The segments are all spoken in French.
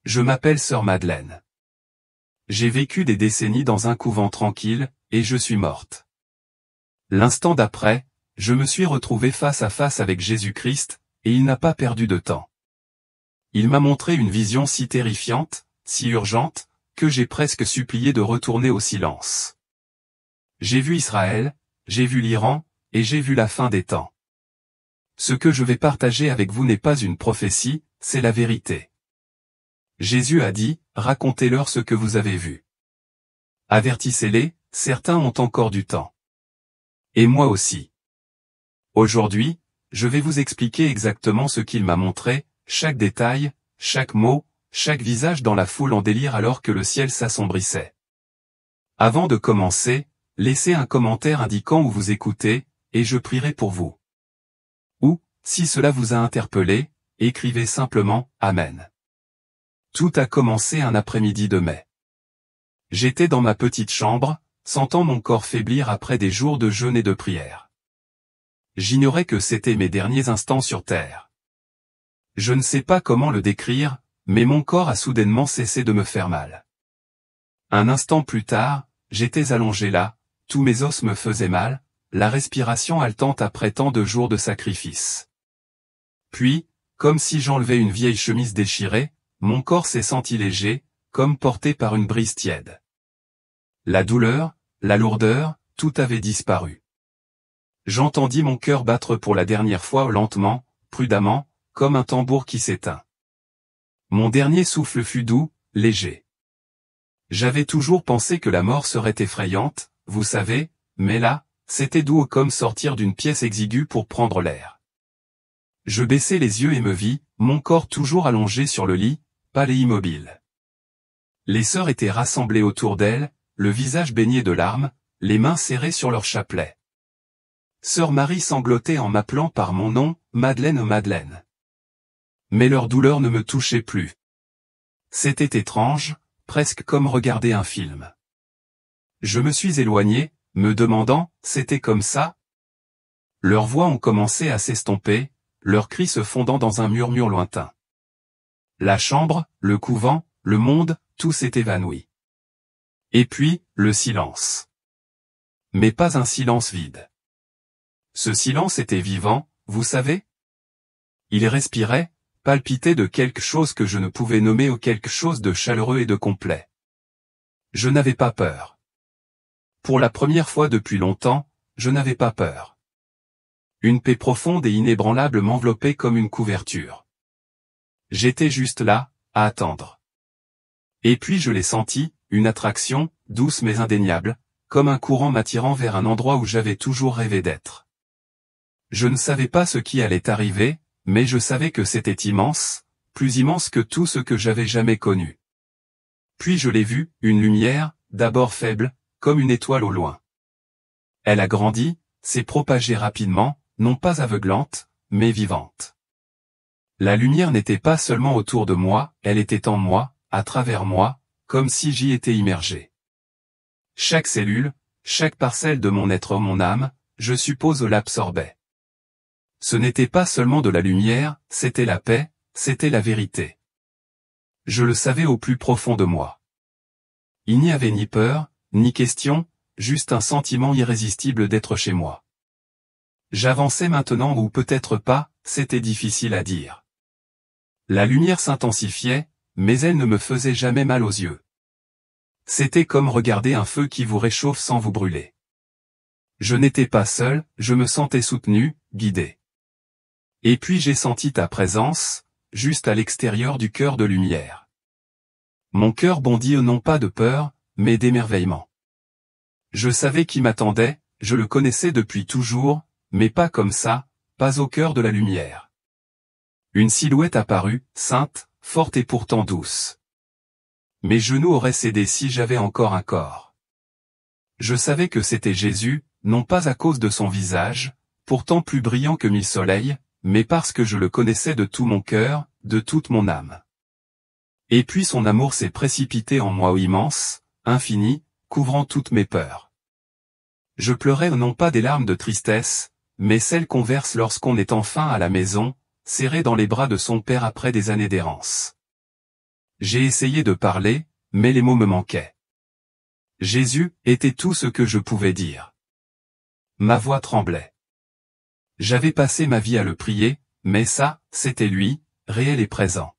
Je m'appelle sœur Madeleine. J'ai vécu des décennies dans un couvent tranquille, et je suis morte. L'instant d'après, je me suis retrouvée face à face avec Jésus-Christ, et il n'a pas perdu de temps. Il m'a montré une vision si terrifiante, si urgente, que j'ai presque supplié de retourner au silence. J'ai vu Israël, j'ai vu l'Iran, et j'ai vu la fin des temps. Ce que je vais partager avec vous n'est pas une prophétie, c'est la vérité. Jésus a dit, racontez-leur ce que vous avez vu. Avertissez-les, certains ont encore du temps. Et moi aussi. Aujourd'hui, je vais vous expliquer exactement ce qu'il m'a montré, chaque détail, chaque mot, chaque visage dans la foule en délire alors que le ciel s'assombrissait. Avant de commencer, laissez un commentaire indiquant où vous écoutez, et je prierai pour vous. Ou, si cela vous a interpellé, écrivez simplement « Amen ». Tout a commencé un après-midi de mai. J'étais dans ma petite chambre, sentant mon corps faiblir après des jours de jeûne et de prière. J'ignorais que c'était mes derniers instants sur terre. Je ne sais pas comment le décrire, mais mon corps a soudainement cessé de me faire mal. Un instant plus tard, j'étais allongé là, tous mes os me faisaient mal, la respiration haletante après tant de jours de sacrifice. Puis, comme si j'enlevais une vieille chemise déchirée, mon corps s'est senti léger, comme porté par une brise tiède. La douleur, la lourdeur, tout avait disparu. J'entendis mon cœur battre pour la dernière fois lentement, prudemment, comme un tambour qui s'éteint. Mon dernier souffle fut doux, léger. J'avais toujours pensé que la mort serait effrayante, vous savez, mais là, c'était doux comme sortir d'une pièce exiguë pour prendre l'air. Je baissai les yeux et me vis, mon corps toujours allongé sur le lit, pâle et immobile. Les sœurs étaient rassemblées autour d'elle, le visage baigné de larmes, les mains serrées sur leur chapelet. Sœur Marie sanglotait en m'appelant par mon nom, Madeleine, Madeleine. Mais leur douleur ne me touchait plus. C'était étrange, presque comme regarder un film. Je me suis éloigné, me demandant, c'était comme ça? Leurs voix ont commencé à s'estomper, leurs cris se fondant dans un murmure lointain. La chambre, le couvent, le monde, tout s'est évanoui. Et puis, le silence. Mais pas un silence vide. Ce silence était vivant, vous savez? Il respirait, palpitait de quelque chose que je ne pouvais nommer ou quelque chose de chaleureux et de complet. Je n'avais pas peur. Pour la première fois depuis longtemps, je n'avais pas peur. Une paix profonde et inébranlable m'enveloppait comme une couverture. J'étais juste là, à attendre. Et puis je l'ai senti, une attraction, douce mais indéniable, comme un courant m'attirant vers un endroit où j'avais toujours rêvé d'être. Je ne savais pas ce qui allait arriver, mais je savais que c'était immense, plus immense que tout ce que j'avais jamais connu. Puis je l'ai vu, une lumière, d'abord faible, comme une étoile au loin. Elle a grandi, s'est propagée rapidement, non pas aveuglante, mais vivante. La lumière n'était pas seulement autour de moi, elle était en moi, à travers moi, comme si j'y étais immergé. Chaque cellule, chaque parcelle de mon être, mon âme, je suppose l'absorbait. Ce n'était pas seulement de la lumière, c'était la paix, c'était la vérité. Je le savais au plus profond de moi. Il n'y avait ni peur, ni question, juste un sentiment irrésistible d'être chez moi. J'avançais maintenant ou peut-être pas, c'était difficile à dire. La lumière s'intensifiait, mais elle ne me faisait jamais mal aux yeux. C'était comme regarder un feu qui vous réchauffe sans vous brûler. Je n'étais pas seul, je me sentais soutenu, guidé. Et puis j'ai senti ta présence, juste à l'extérieur du cœur de lumière. Mon cœur bondit non pas de peur, mais d'émerveillement. Je savais qui m'attendait, je le connaissais depuis toujours, mais pas comme ça, pas au cœur de la lumière. Une silhouette apparut, sainte, forte et pourtant douce. Mes genoux auraient cédé si j'avais encore un corps. Je savais que c'était Jésus, non pas à cause de son visage, pourtant plus brillant que 1000 soleils, mais parce que je le connaissais de tout mon cœur, de toute mon âme. Et puis son amour s'est précipité en moi immense, infini, couvrant toutes mes peurs. Je pleurais non pas des larmes de tristesse, mais celles qu'on verse lorsqu'on est enfin à la maison, serré dans les bras de son père après des années d'errance. J'ai essayé de parler, mais les mots me manquaient. Jésus était tout ce que je pouvais dire. Ma voix tremblait. J'avais passé ma vie à le prier, mais ça, c'était lui, réel et présent.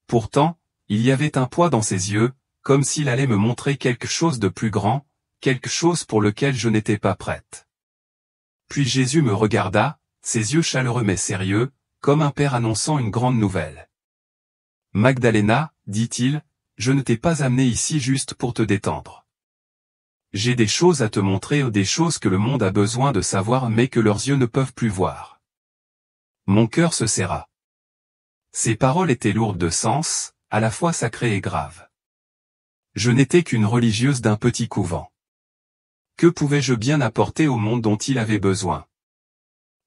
Pourtant, il y avait un poids dans ses yeux, comme s'il allait me montrer quelque chose de plus grand, quelque chose pour lequel je n'étais pas prête. Puis Jésus me regarda, ses yeux chaleureux mais sérieux, comme un père annonçant une grande nouvelle. « Magdalena, dit-il, je ne t'ai pas amené ici juste pour te détendre. J'ai des choses à te montrer ou des choses que le monde a besoin de savoir mais que leurs yeux ne peuvent plus voir. » Mon cœur se serra. Ces paroles étaient lourdes de sens, à la fois sacrées et graves. Je n'étais qu'une religieuse d'un petit couvent. Que pouvais-je bien apporter au monde dont il avait besoin?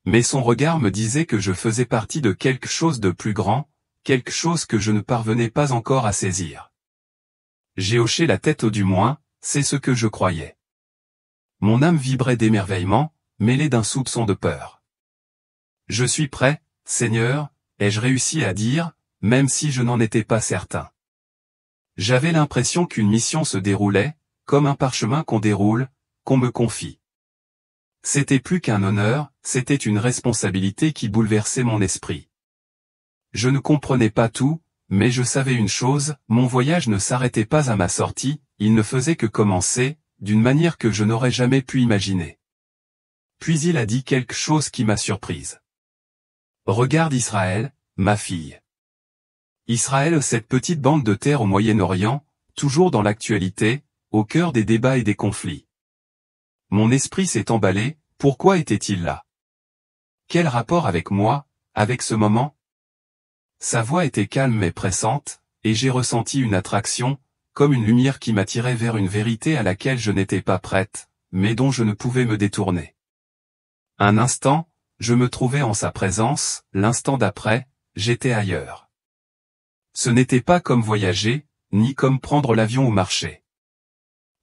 Mais son regard me disait que je faisais partie de quelque chose de plus grand, quelque chose que je ne parvenais pas encore à saisir. J'ai hoché la tête du moins, c'est ce que je croyais. Mon âme vibrait d'émerveillement, mêlée d'un soupçon de peur. Je suis prêt, Seigneur, ai-je réussi à dire, même si je n'en étais pas certain. J'avais l'impression qu'une mission se déroulait, comme un parchemin qu'on déroule, qu'on me confie. C'était plus qu'un honneur, c'était une responsabilité qui bouleversait mon esprit. Je ne comprenais pas tout, mais je savais une chose, mon voyage ne s'arrêtait pas à ma sortie, il ne faisait que commencer, d'une manière que je n'aurais jamais pu imaginer. Puis il a dit quelque chose qui m'a surprise. Regarde Israël, ma fille. Israël, cette petite bande de terre au Moyen-Orient, toujours dans l'actualité, au cœur des débats et des conflits. Mon esprit s'est emballé, pourquoi était-il là? Quel rapport avec moi, avec ce moment? Sa voix était calme mais pressante, et j'ai ressenti une attraction, comme une lumière qui m'attirait vers une vérité à laquelle je n'étais pas prête, mais dont je ne pouvais me détourner. Un instant, je me trouvais en sa présence, l'instant d'après, j'étais ailleurs. Ce n'était pas comme voyager, ni comme prendre l'avion ou marcher.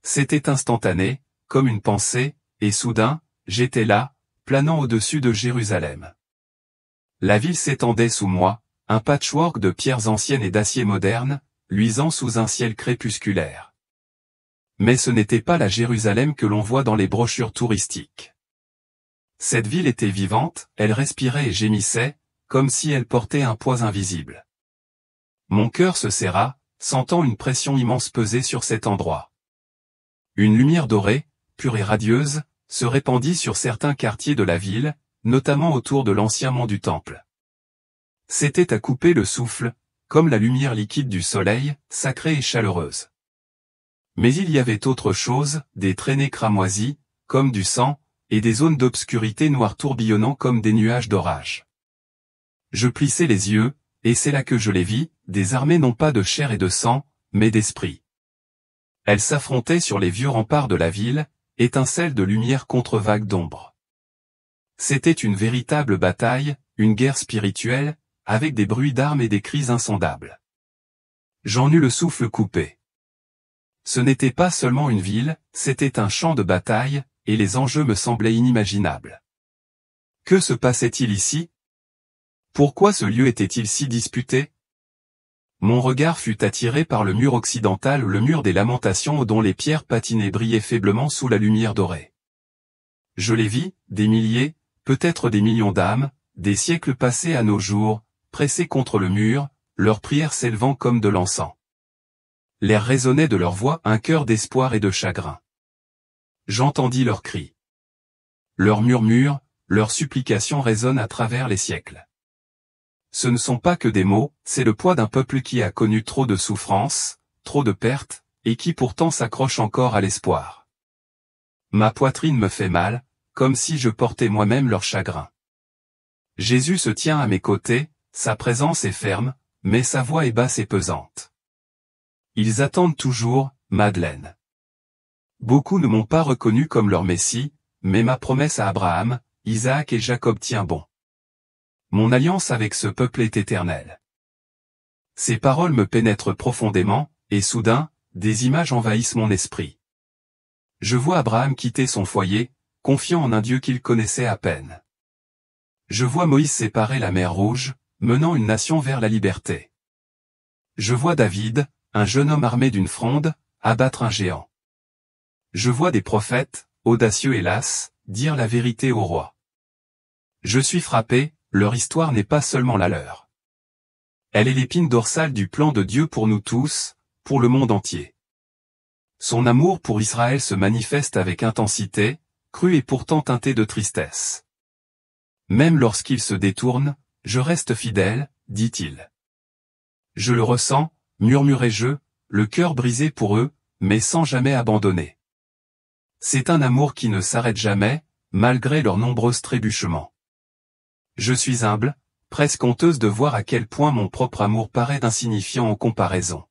C'était instantané, comme une pensée, et soudain, j'étais là, planant au-dessus de Jérusalem. La ville s'étendait sous moi, un patchwork de pierres anciennes et d'acier moderne, luisant sous un ciel crépusculaire. Mais ce n'était pas la Jérusalem que l'on voit dans les brochures touristiques. Cette ville était vivante, elle respirait et gémissait, comme si elle portait un poids invisible. Mon cœur se serra, sentant une pression immense peser sur cet endroit. Une lumière dorée, pure et radieuse, se répandit sur certains quartiers de la ville, notamment autour de l'ancien mont du Temple. C'était à couper le souffle, comme la lumière liquide du soleil, sacrée et chaleureuse. Mais il y avait autre chose, des traînées cramoisies, comme du sang, et des zones d'obscurité noire tourbillonnant comme des nuages d'orage. Je plissai les yeux, et c'est là que je les vis, des armées non pas de chair et de sang, mais d'esprit. Elles s'affrontaient sur les vieux remparts de la ville, étincelles de lumière contre vagues d'ombre. C'était une véritable bataille, une guerre spirituelle, avec des bruits d'armes et des cris insondables. J'en eus le souffle coupé. Ce n'était pas seulement une ville, c'était un champ de bataille, et les enjeux me semblaient inimaginables. Que se passait-il ici? Pourquoi ce lieu était-il si disputé? Mon regard fut attiré par le mur occidental, le mur des Lamentations dont les pierres patinées brillaient faiblement sous la lumière dorée. Je les vis, des milliers, peut-être des millions d'âmes, des siècles passés à nos jours, pressés contre le mur, leurs prières s'élevant comme de l'encens. L'air résonnait de leur voix, un cœur d'espoir et de chagrin. J'entendis leurs cris. Leurs murmures, leurs supplications résonnent à travers les siècles. Ce ne sont pas que des mots, c'est le poids d'un peuple qui a connu trop de souffrances, trop de pertes, et qui pourtant s'accroche encore à l'espoir. Ma poitrine me fait mal, comme si je portais moi-même leur chagrin. Jésus se tient à mes côtés, sa présence est ferme, mais sa voix est basse et pesante. Ils attendent toujours, Madeleine. Beaucoup ne m'ont pas reconnu comme leur Messie, mais ma promesse à Abraham, Isaac et Jacob tient bon. Mon alliance avec ce peuple est éternelle. Ces paroles me pénètrent profondément, et soudain, des images envahissent mon esprit. Je vois Abraham quitter son foyer, confiant en un Dieu qu'il connaissait à peine. Je vois Moïse séparer la mer Rouge, menant une nation vers la liberté. Je vois David, un jeune homme armé d'une fronde, abattre un géant. Je vois des prophètes, audacieux hélas, dire la vérité au roi. Je suis frappé, leur histoire n'est pas seulement la leur. Elle est l'épine dorsale du plan de Dieu pour nous tous, pour le monde entier. Son amour pour Israël se manifeste avec intensité, crue et pourtant teintée de tristesse. Même lorsqu'ils se détournent, je reste fidèle, dit-il. Je le ressens, murmurai-je, le cœur brisé pour eux, mais sans jamais abandonner. C'est un amour qui ne s'arrête jamais, malgré leurs nombreux trébuchements. Je suis humble, presque honteuse de voir à quel point mon propre amour paraît insignifiant en comparaison.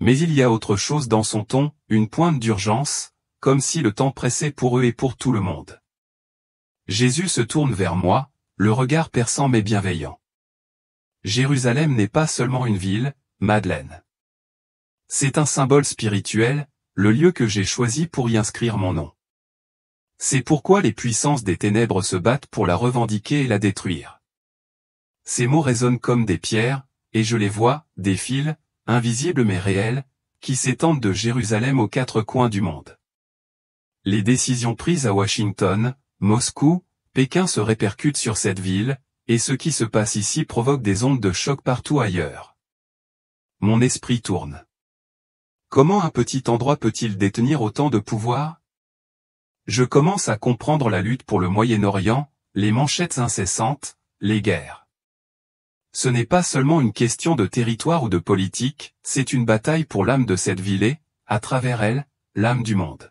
Mais il y a autre chose dans son ton, une pointe d'urgence, comme si le temps pressait pour eux et pour tout le monde. Jésus se tourne vers moi, le regard perçant mais bienveillant. Jérusalem n'est pas seulement une ville, Madeleine. C'est un symbole spirituel, le lieu que j'ai choisi pour y inscrire mon nom. C'est pourquoi les puissances des ténèbres se battent pour la revendiquer et la détruire. Ces mots résonnent comme des pierres, et je les vois, des fils, invisibles mais réels, qui s'étendent de Jérusalem aux quatre coins du monde. Les décisions prises à Washington, Moscou, Pékin se répercutent sur cette ville, et ce qui se passe ici provoque des ondes de choc partout ailleurs. Mon esprit tourne. Comment un petit endroit peut-il détenir autant de pouvoir? Je commence à comprendre la lutte pour le Moyen-Orient, les manchettes incessantes, les guerres. Ce n'est pas seulement une question de territoire ou de politique, c'est une bataille pour l'âme de cette ville et, à travers elle, l'âme du monde.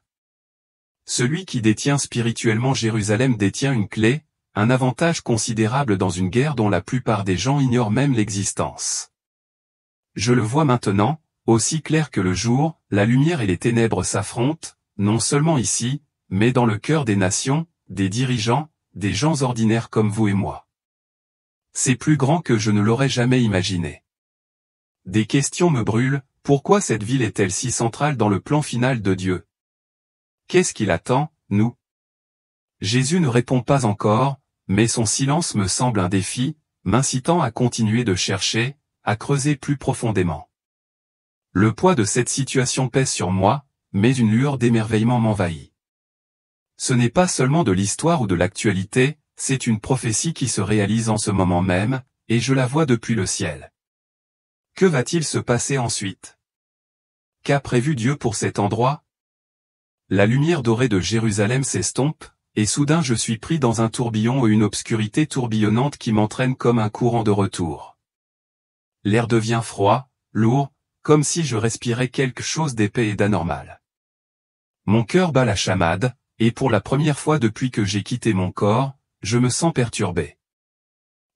Celui qui détient spirituellement Jérusalem détient une clé, un avantage considérable dans une guerre dont la plupart des gens ignorent même l'existence. Je le vois maintenant, aussi clair que le jour, la lumière et les ténèbres s'affrontent, non seulement ici, mais dans le cœur des nations, des dirigeants, des gens ordinaires comme vous et moi. C'est plus grand que je ne l'aurais jamais imaginé. Des questions me brûlent, pourquoi cette ville est-elle si centrale dans le plan final de Dieu? Qu'est-ce qu'il attend, nous? Jésus ne répond pas encore, mais son silence me semble un défi, m'incitant à continuer de chercher, à creuser plus profondément. Le poids de cette situation pèse sur moi, mais une lueur d'émerveillement m'envahit. Ce n'est pas seulement de l'histoire ou de l'actualité, c'est une prophétie qui se réalise en ce moment même, et je la vois depuis le ciel. Que va-t-il se passer ensuite? Qu'a prévu Dieu pour cet endroit? La lumière dorée de Jérusalem s'estompe, et soudain je suis pris dans un tourbillon et une obscurité tourbillonnante qui m'entraîne comme un courant de retour. L'air devient froid, lourd, comme si je respirais quelque chose d'épais et d'anormal. Mon cœur bat la chamade, et pour la première fois depuis que j'ai quitté mon corps, je me sens perturbé.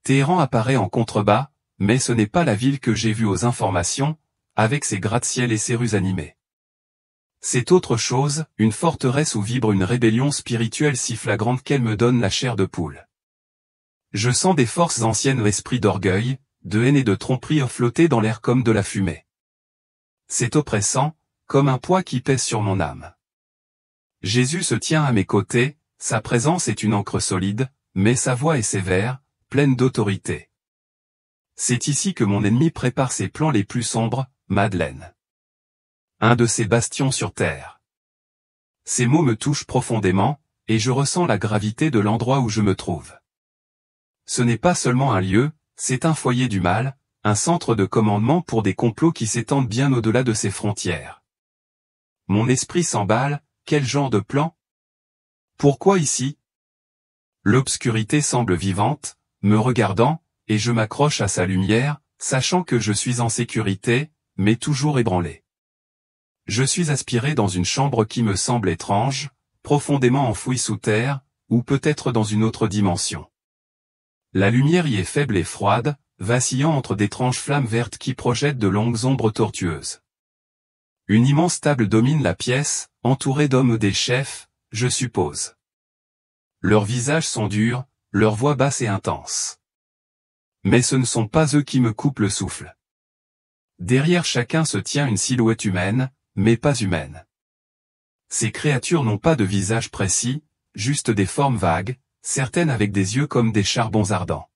Téhéran apparaît en contrebas, mais ce n'est pas la ville que j'ai vue aux informations, avec ses gratte-ciel et ses rues animées. C'est autre chose, une forteresse où vibre une rébellion spirituelle si flagrante qu'elle me donne la chair de poule. Je sens des forces anciennes, esprit d'orgueil, de haine et de tromperie flotter dans l'air comme de la fumée. C'est oppressant, comme un poids qui pèse sur mon âme. Jésus se tient à mes côtés, sa présence est une ancre solide, mais sa voix est sévère, pleine d'autorité. C'est ici que mon ennemi prépare ses plans les plus sombres, Madeleine. Un de ces bastions sur terre. Ces mots me touchent profondément, et je ressens la gravité de l'endroit où je me trouve. Ce n'est pas seulement un lieu, c'est un foyer du mal, un centre de commandement pour des complots qui s'étendent bien au-delà de ses frontières. Mon esprit s'emballe, quel genre de plan? Pourquoi ici? L'obscurité semble vivante, me regardant, et je m'accroche à sa lumière, sachant que je suis en sécurité, mais toujours ébranlé. Je suis aspiré dans une chambre qui me semble étrange, profondément enfouie sous terre, ou peut-être dans une autre dimension. La lumière y est faible et froide, vacillant entre d'étranges flammes vertes qui projettent de longues ombres tortueuses. Une immense table domine la pièce, entourée d'hommes des chefs, je suppose. Leurs visages sont durs, leur voix basse et intense. Mais ce ne sont pas eux qui me coupent le souffle. Derrière chacun se tient une silhouette humaine, mais pas humaine. Ces créatures n'ont pas de visage précis, juste des formes vagues, certaines avec des yeux comme des charbons ardents.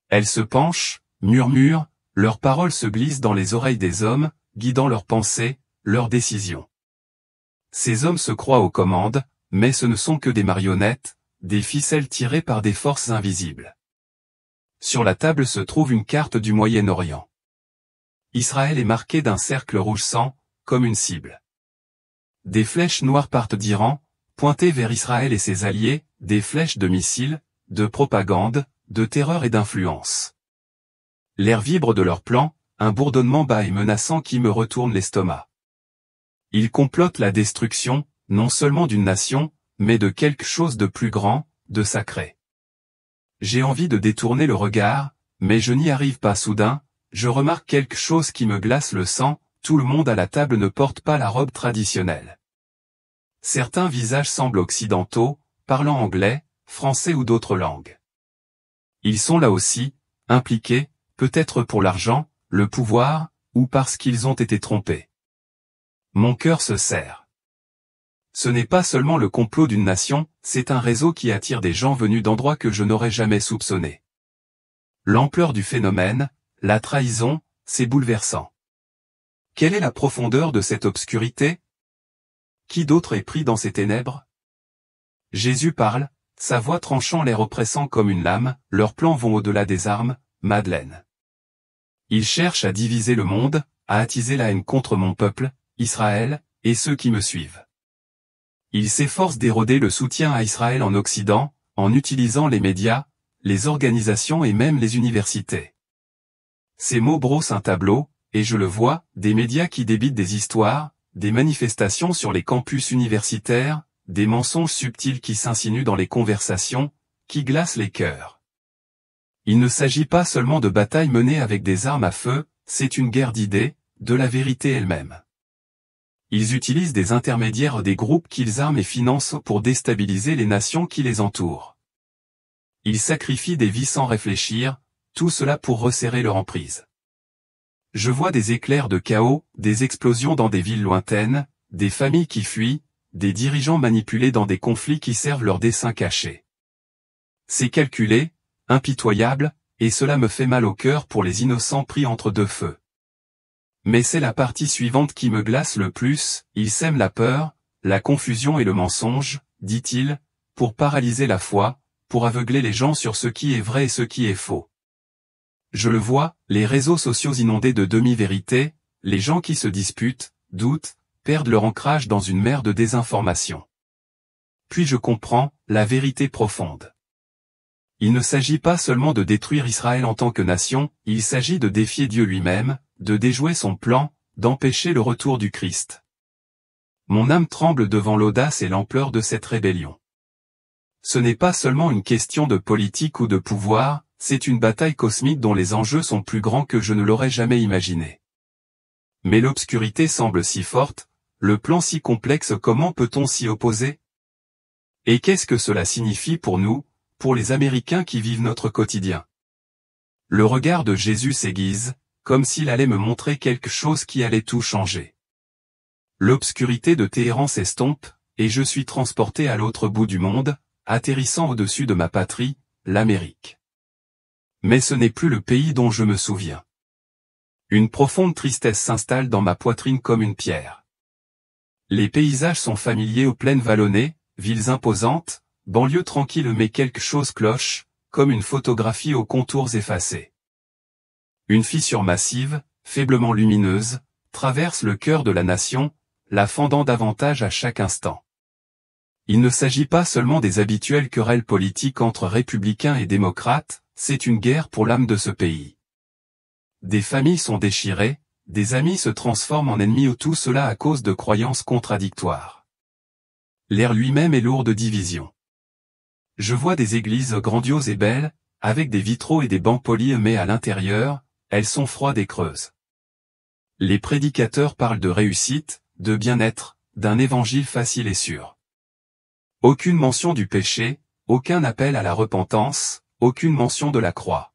Elles se penchent, murmurent, leurs paroles se glissent dans les oreilles des hommes, guidant leurs pensées, leurs décisions. Ces hommes se croient aux commandes, mais ce ne sont que des marionnettes, des ficelles tirées par des forces invisibles. Sur la table se trouve une carte du Moyen-Orient. Israël est marqué d'un cercle rouge sang, comme une cible. Des flèches noires partent d'Iran, pointées vers Israël et ses alliés, des flèches de missiles, de propagande, de terreur et d'influence. L'air vibre de leur plan, un bourdonnement bas et menaçant qui me retourne l'estomac. Ils complotent la destruction, non seulement d'une nation, mais de quelque chose de plus grand, de sacré. J'ai envie de détourner le regard, mais je n'y arrive pas soudain, je remarque quelque chose qui me glace le sang, tout le monde à la table ne porte pas la robe traditionnelle. Certains visages semblent occidentaux, parlant anglais, français ou d'autres langues. Ils sont là aussi, impliqués, peut-être pour l'argent, le pouvoir, ou parce qu'ils ont été trompés. Mon cœur se serre. Ce n'est pas seulement le complot d'une nation, c'est un réseau qui attire des gens venus d'endroits que je n'aurais jamais soupçonnés. L'ampleur du phénomène, la trahison, c'est bouleversant. Quelle est la profondeur de cette obscurité? Qui d'autre est pris dans ces ténèbres? Jésus parle, sa voix tranchant l'air oppressant comme une lame, leurs plans vont au-delà des armes, Madeleine. Ils cherchent à diviser le monde, à attiser la haine contre mon peuple, Israël, et ceux qui me suivent. Ils s'efforcent d'éroder le soutien à Israël en Occident, en utilisant les médias, les organisations et même les universités. Ces mots brossent un tableau, et je le vois, des médias qui débitent des histoires, des manifestations sur les campus universitaires, des mensonges subtils qui s'insinuent dans les conversations, qui glacent les cœurs. Il ne s'agit pas seulement de batailles menées avec des armes à feu, c'est une guerre d'idées, de la vérité elle-même. Ils utilisent des intermédiaires des groupes qu'ils arment et financent pour déstabiliser les nations qui les entourent. Ils sacrifient des vies sans réfléchir, tout cela pour resserrer leur emprise. Je vois des éclairs de chaos, des explosions dans des villes lointaines, des familles qui fuient, des dirigeants manipulés dans des conflits qui servent leurs desseins cachés. C'est calculé, impitoyable, et cela me fait mal au cœur pour les innocents pris entre deux feux. Mais c'est la partie suivante qui me glace le plus, ils sèment la peur, la confusion et le mensonge, dit-il, pour paralyser la foi, pour aveugler les gens sur ce qui est vrai et ce qui est faux. Je le vois, les réseaux sociaux inondés de demi-vérités, les gens qui se disputent, doutent, perdent leur ancrage dans une mer de désinformation. Puis je comprends, la vérité profonde. Il ne s'agit pas seulement de détruire Israël en tant que nation, il s'agit de défier Dieu lui-même, de déjouer son plan, d'empêcher le retour du Christ. Mon âme tremble devant l'audace et l'ampleur de cette rébellion. Ce n'est pas seulement une question de politique ou de pouvoir, c'est une bataille cosmique dont les enjeux sont plus grands que je ne l'aurais jamais imaginé. Mais l'obscurité semble si forte, le plan si complexe, comment peut-on s'y opposer? Et qu'est-ce que cela signifie pour nous, pour les Américains qui vivent notre quotidien? Le regard de Jésus s'aiguise, comme s'il allait me montrer quelque chose qui allait tout changer. L'obscurité de Téhéran s'estompe, et je suis transporté à l'autre bout du monde, atterrissant au-dessus de ma patrie, l'Amérique. Mais ce n'est plus le pays dont je me souviens. Une profonde tristesse s'installe dans ma poitrine comme une pierre. Les paysages sont familiers aux plaines vallonnées, villes imposantes, banlieues tranquilles, mais quelque chose cloche, comme une photographie aux contours effacés. Une fissure massive, faiblement lumineuse, traverse le cœur de la nation, la fendant davantage à chaque instant. Il ne s'agit pas seulement des habituelles querelles politiques entre républicains et démocrates, c'est une guerre pour l'âme de ce pays. Des familles sont déchirées, des amis se transforment en ennemis, tout cela à cause de croyances contradictoires. L'air lui-même est lourd de division. Je vois des églises grandioses et belles, avec des vitraux et des bancs polis, mais à l'intérieur, elles sont froides et creuses. Les prédicateurs parlent de réussite, de bien-être, d'un évangile facile et sûr. Aucune mention du péché, aucun appel à la repentance, aucune mention de la croix.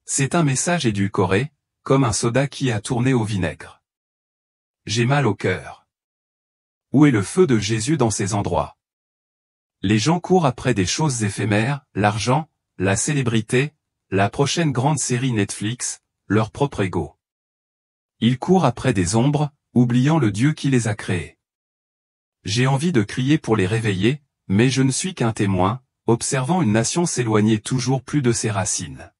C'est un message édulcoré, comme un soda qui a tourné au vinaigre. J'ai mal au cœur. Où est le feu de Jésus dans ces endroits? Les gens courent après des choses éphémères, l'argent, la célébrité, la prochaine grande série Netflix, leur propre ego. Ils courent après des ombres, oubliant le Dieu qui les a créés. J'ai envie de crier pour les réveiller, mais je ne suis qu'un témoin, observant une nation s'éloigner toujours plus de ses racines.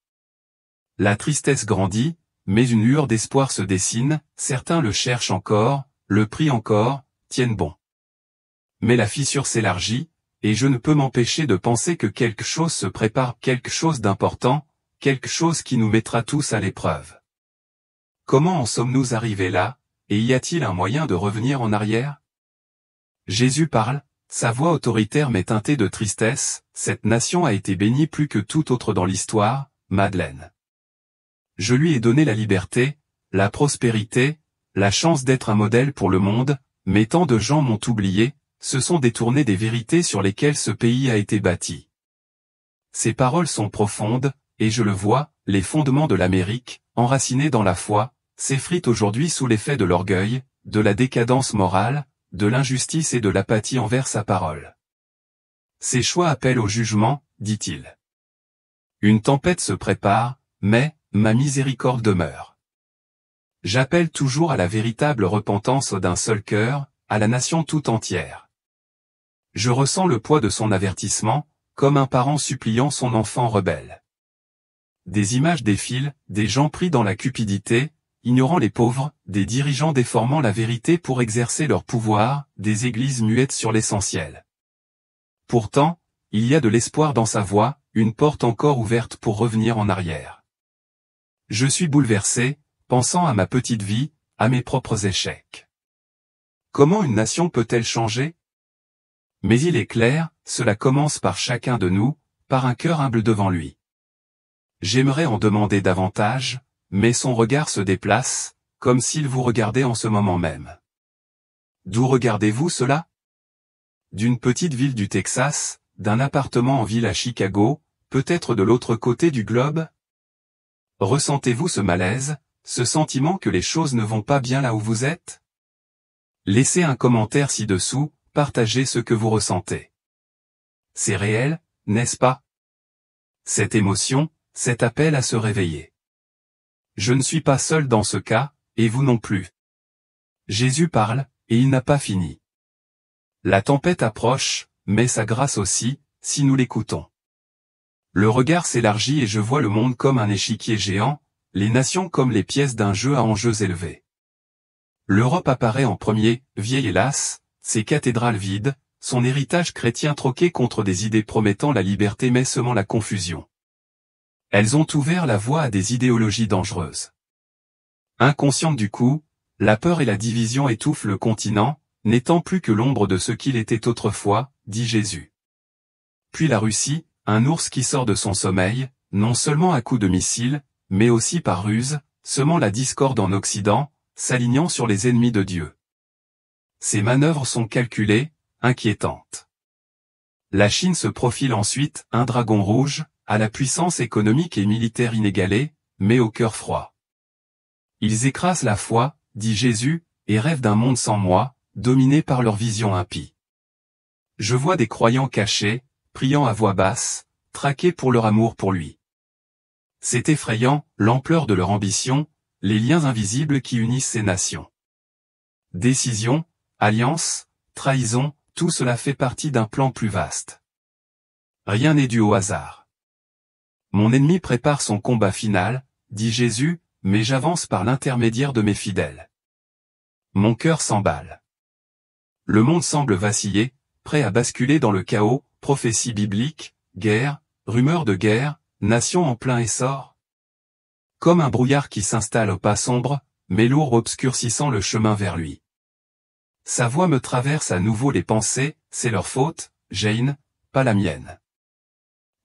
La tristesse grandit, mais une lueur d'espoir se dessine, certains le cherchent encore, le prient encore, tiennent bon. Mais la fissure s'élargit, et je ne peux m'empêcher de penser que quelque chose se prépare, quelque chose d'important, quelque chose qui nous mettra tous à l'épreuve. Comment en sommes-nous arrivés là, et y a-t-il un moyen de revenir en arrière? Jésus parle, sa voix autoritaire mais teintée de tristesse, cette nation a été bénie plus que toute autre dans l'histoire, Madeleine. Je lui ai donné la liberté, la prospérité, la chance d'être un modèle pour le monde, mais tant de gens m'ont oublié, se sont détournés des vérités sur lesquelles ce pays a été bâti. Ces paroles sont profondes, et je le vois, les fondements de l'Amérique, enracinés dans la foi, s'effritent aujourd'hui sous l'effet de l'orgueil, de la décadence morale, de l'injustice et de l'apathie envers sa parole. Ces choix appellent au jugement, dit-il. Une tempête se prépare, mais ma miséricorde demeure. J'appelle toujours à la véritable repentance d'un seul cœur, à la nation tout entière. Je ressens le poids de son avertissement, comme un parent suppliant son enfant rebelle. Des images défilent, des gens pris dans la cupidité, ignorant les pauvres, des dirigeants déformant la vérité pour exercer leur pouvoir, des églises muettes sur l'essentiel. Pourtant, il y a de l'espoir dans sa voix, une porte encore ouverte pour revenir en arrière. Je suis bouleversé, pensant à ma petite vie, à mes propres échecs. Comment une nation peut-elle changer? Mais il est clair, cela commence par chacun de nous, par un cœur humble devant lui. J'aimerais en demander davantage, mais son regard se déplace, comme s'il vous regardait en ce moment même. D'où regardez-vous cela? D'une petite ville du Texas, d'un appartement en ville à Chicago, peut-être de l'autre côté du globe? Ressentez-vous ce malaise, ce sentiment que les choses ne vont pas bien là où vous êtes? Laissez un commentaire ci-dessous, partagez ce que vous ressentez. C'est réel, n'est-ce pas? Cette émotion, cet appel à se réveiller. Je ne suis pas seul dans ce cas, et vous non plus. Jésus parle, et il n'a pas fini. La tempête approche, mais sa grâce aussi, si nous l'écoutons. Le regard s'élargit et je vois le monde comme un échiquier géant, les nations comme les pièces d'un jeu à enjeux élevés. L'Europe apparaît en premier, vieille et lasse, ses cathédrales vides, son héritage chrétien troqué contre des idées promettant la liberté mais semant la confusion. Elles ont ouvert la voie à des idéologies dangereuses. Inconscientes du coup, la peur et la division étouffent le continent, n'étant plus que l'ombre de ce qu'il était autrefois, dit Jésus. Puis la Russie, un ours qui sort de son sommeil, non seulement à coups de missiles, mais aussi par ruse, semant la discorde en Occident, s'alignant sur les ennemis de Dieu. Ces manœuvres sont calculées, inquiétantes. La Chine se profile ensuite, un dragon rouge, à la puissance économique et militaire inégalée, mais au cœur froid. Ils écrasent la foi, dit Jésus, et rêvent d'un monde sans moi, dominé par leur vision impie. Je vois des croyants cachés, priant à voix basse, traqués pour leur amour pour lui. C'est effrayant, l'ampleur de leur ambition, les liens invisibles qui unissent ces nations. Décision, alliance, trahison, tout cela fait partie d'un plan plus vaste. Rien n'est dû au hasard. Mon ennemi prépare son combat final, dit Jésus, mais j'avance par l'intermédiaire de mes fidèles. Mon cœur s'emballe. Le monde semble vaciller, prêt à basculer dans le chaos, prophéties bibliques, guerre, rumeurs de guerre, nation en plein essor. Comme un brouillard qui s'installe au pas sombre, mais lourd obscurcissant le chemin vers lui. Sa voix me traverse à nouveau les pensées, c'est leur faute, Jane, pas la mienne.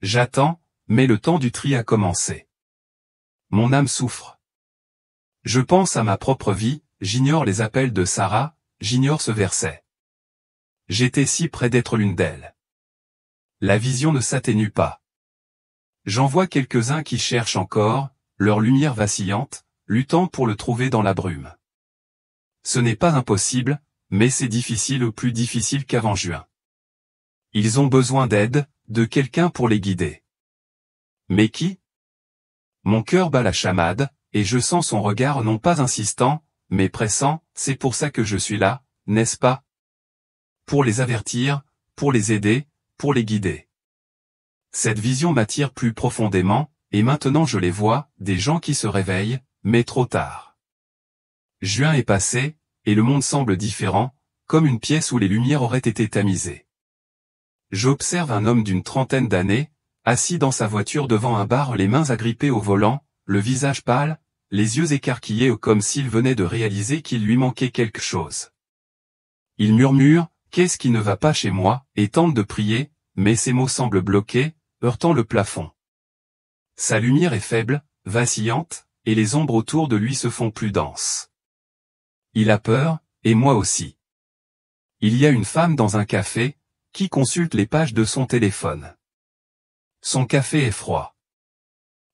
J'attends, mais le temps du tri a commencé. Mon âme souffre. Je pense à ma propre vie, j'ignore les appels de Sarah, j'ignore ce verset. J'étais si près d'être l'une d'elles. La vision ne s'atténue pas. J'en vois quelques-uns qui cherchent encore, leur lumière vacillante, luttant pour le trouver dans la brume. Ce n'est pas impossible, mais c'est difficile ou plus difficile qu'avant juin. Ils ont besoin d'aide, de quelqu'un pour les guider. Mais qui? Mon cœur bat la chamade, et je sens son regard non pas insistant, mais pressant, c'est pour ça que je suis là, n'est-ce pas? Pour les avertir, pour les aider, pour les guider. Cette vision m'attire plus profondément, et maintenant je les vois, des gens qui se réveillent, mais trop tard. Juin est passé, et le monde semble différent, comme une pièce où les lumières auraient été tamisées. J'observe un homme d'une trentaine d'années, assis dans sa voiture devant un bar, les mains agrippées au volant, le visage pâle, les yeux écarquillés comme s'il venait de réaliser qu'il lui manquait quelque chose. Il murmure, « Qu'est-ce qui ne va pas chez moi ?» et tente de prier, mais ses mots semblent bloqués, heurtant le plafond. Sa lumière est faible, vacillante, et les ombres autour de lui se font plus denses. Il a peur, et moi aussi. Il y a une femme dans un café, qui consulte les pages de son téléphone. Son café est froid.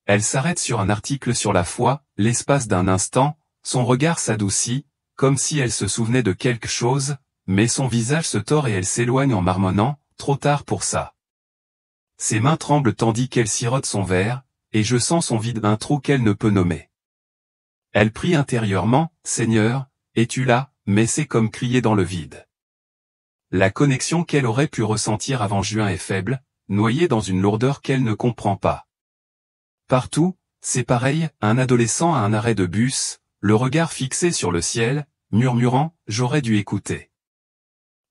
Elle s'arrête sur un article sur la foi, l'espace d'un instant, son regard s'adoucit, comme si elle se souvenait de quelque chose, mais son visage se tord et elle s'éloigne en marmonnant, trop tard pour ça. Ses mains tremblent tandis qu'elle sirote son verre, et je sens son vide, un trou qu'elle ne peut nommer. Elle prie intérieurement, « Seigneur, es-tu là ?» mais c'est comme crier dans le vide. La connexion qu'elle aurait pu ressentir avant juin est faible, noyée dans une lourdeur qu'elle ne comprend pas. Partout, c'est pareil, un adolescent à un arrêt de bus, le regard fixé sur le ciel, murmurant « J'aurais dû écouter ».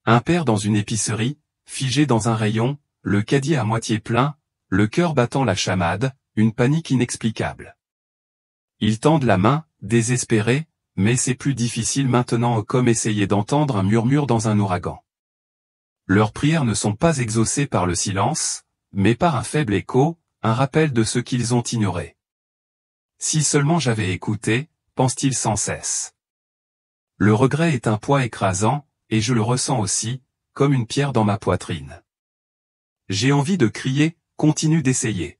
Un père dans une épicerie, figé dans un rayon, le caddie à moitié plein, le cœur battant la chamade, une panique inexplicable. Ils tendent la main, désespérés, mais c'est plus difficile maintenant, comme essayer d'entendre un murmure dans un ouragan. Leurs prières ne sont pas exaucées par le silence, mais par un faible écho, un rappel de ce qu'ils ont ignoré. Si seulement j'avais écouté, pense-t-il sans cesse. Le regret est un poids écrasant, et je le ressens aussi, comme une pierre dans ma poitrine. J'ai envie de crier, continue d'essayer.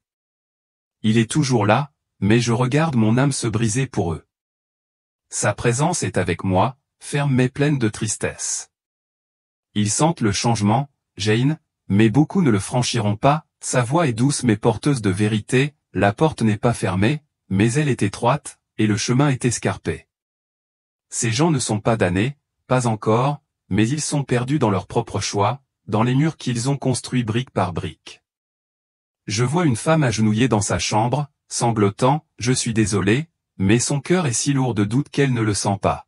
Il est toujours là, mais je regarde mon âme se briser pour eux. Sa présence est avec moi, ferme mais pleine de tristesse. Ils sentent le changement, Jane, mais beaucoup ne le franchiront pas, sa voix est douce mais porteuse de vérité, la porte n'est pas fermée, mais elle est étroite, et le chemin est escarpé. Ces gens ne sont pas damnés, pas encore, mais ils sont perdus dans leur propre choix, dans les murs qu'ils ont construits brique par brique. Je vois une femme agenouillée dans sa chambre, sanglotant, je suis désolé, mais son cœur est si lourd de doute qu'elle ne le sent pas.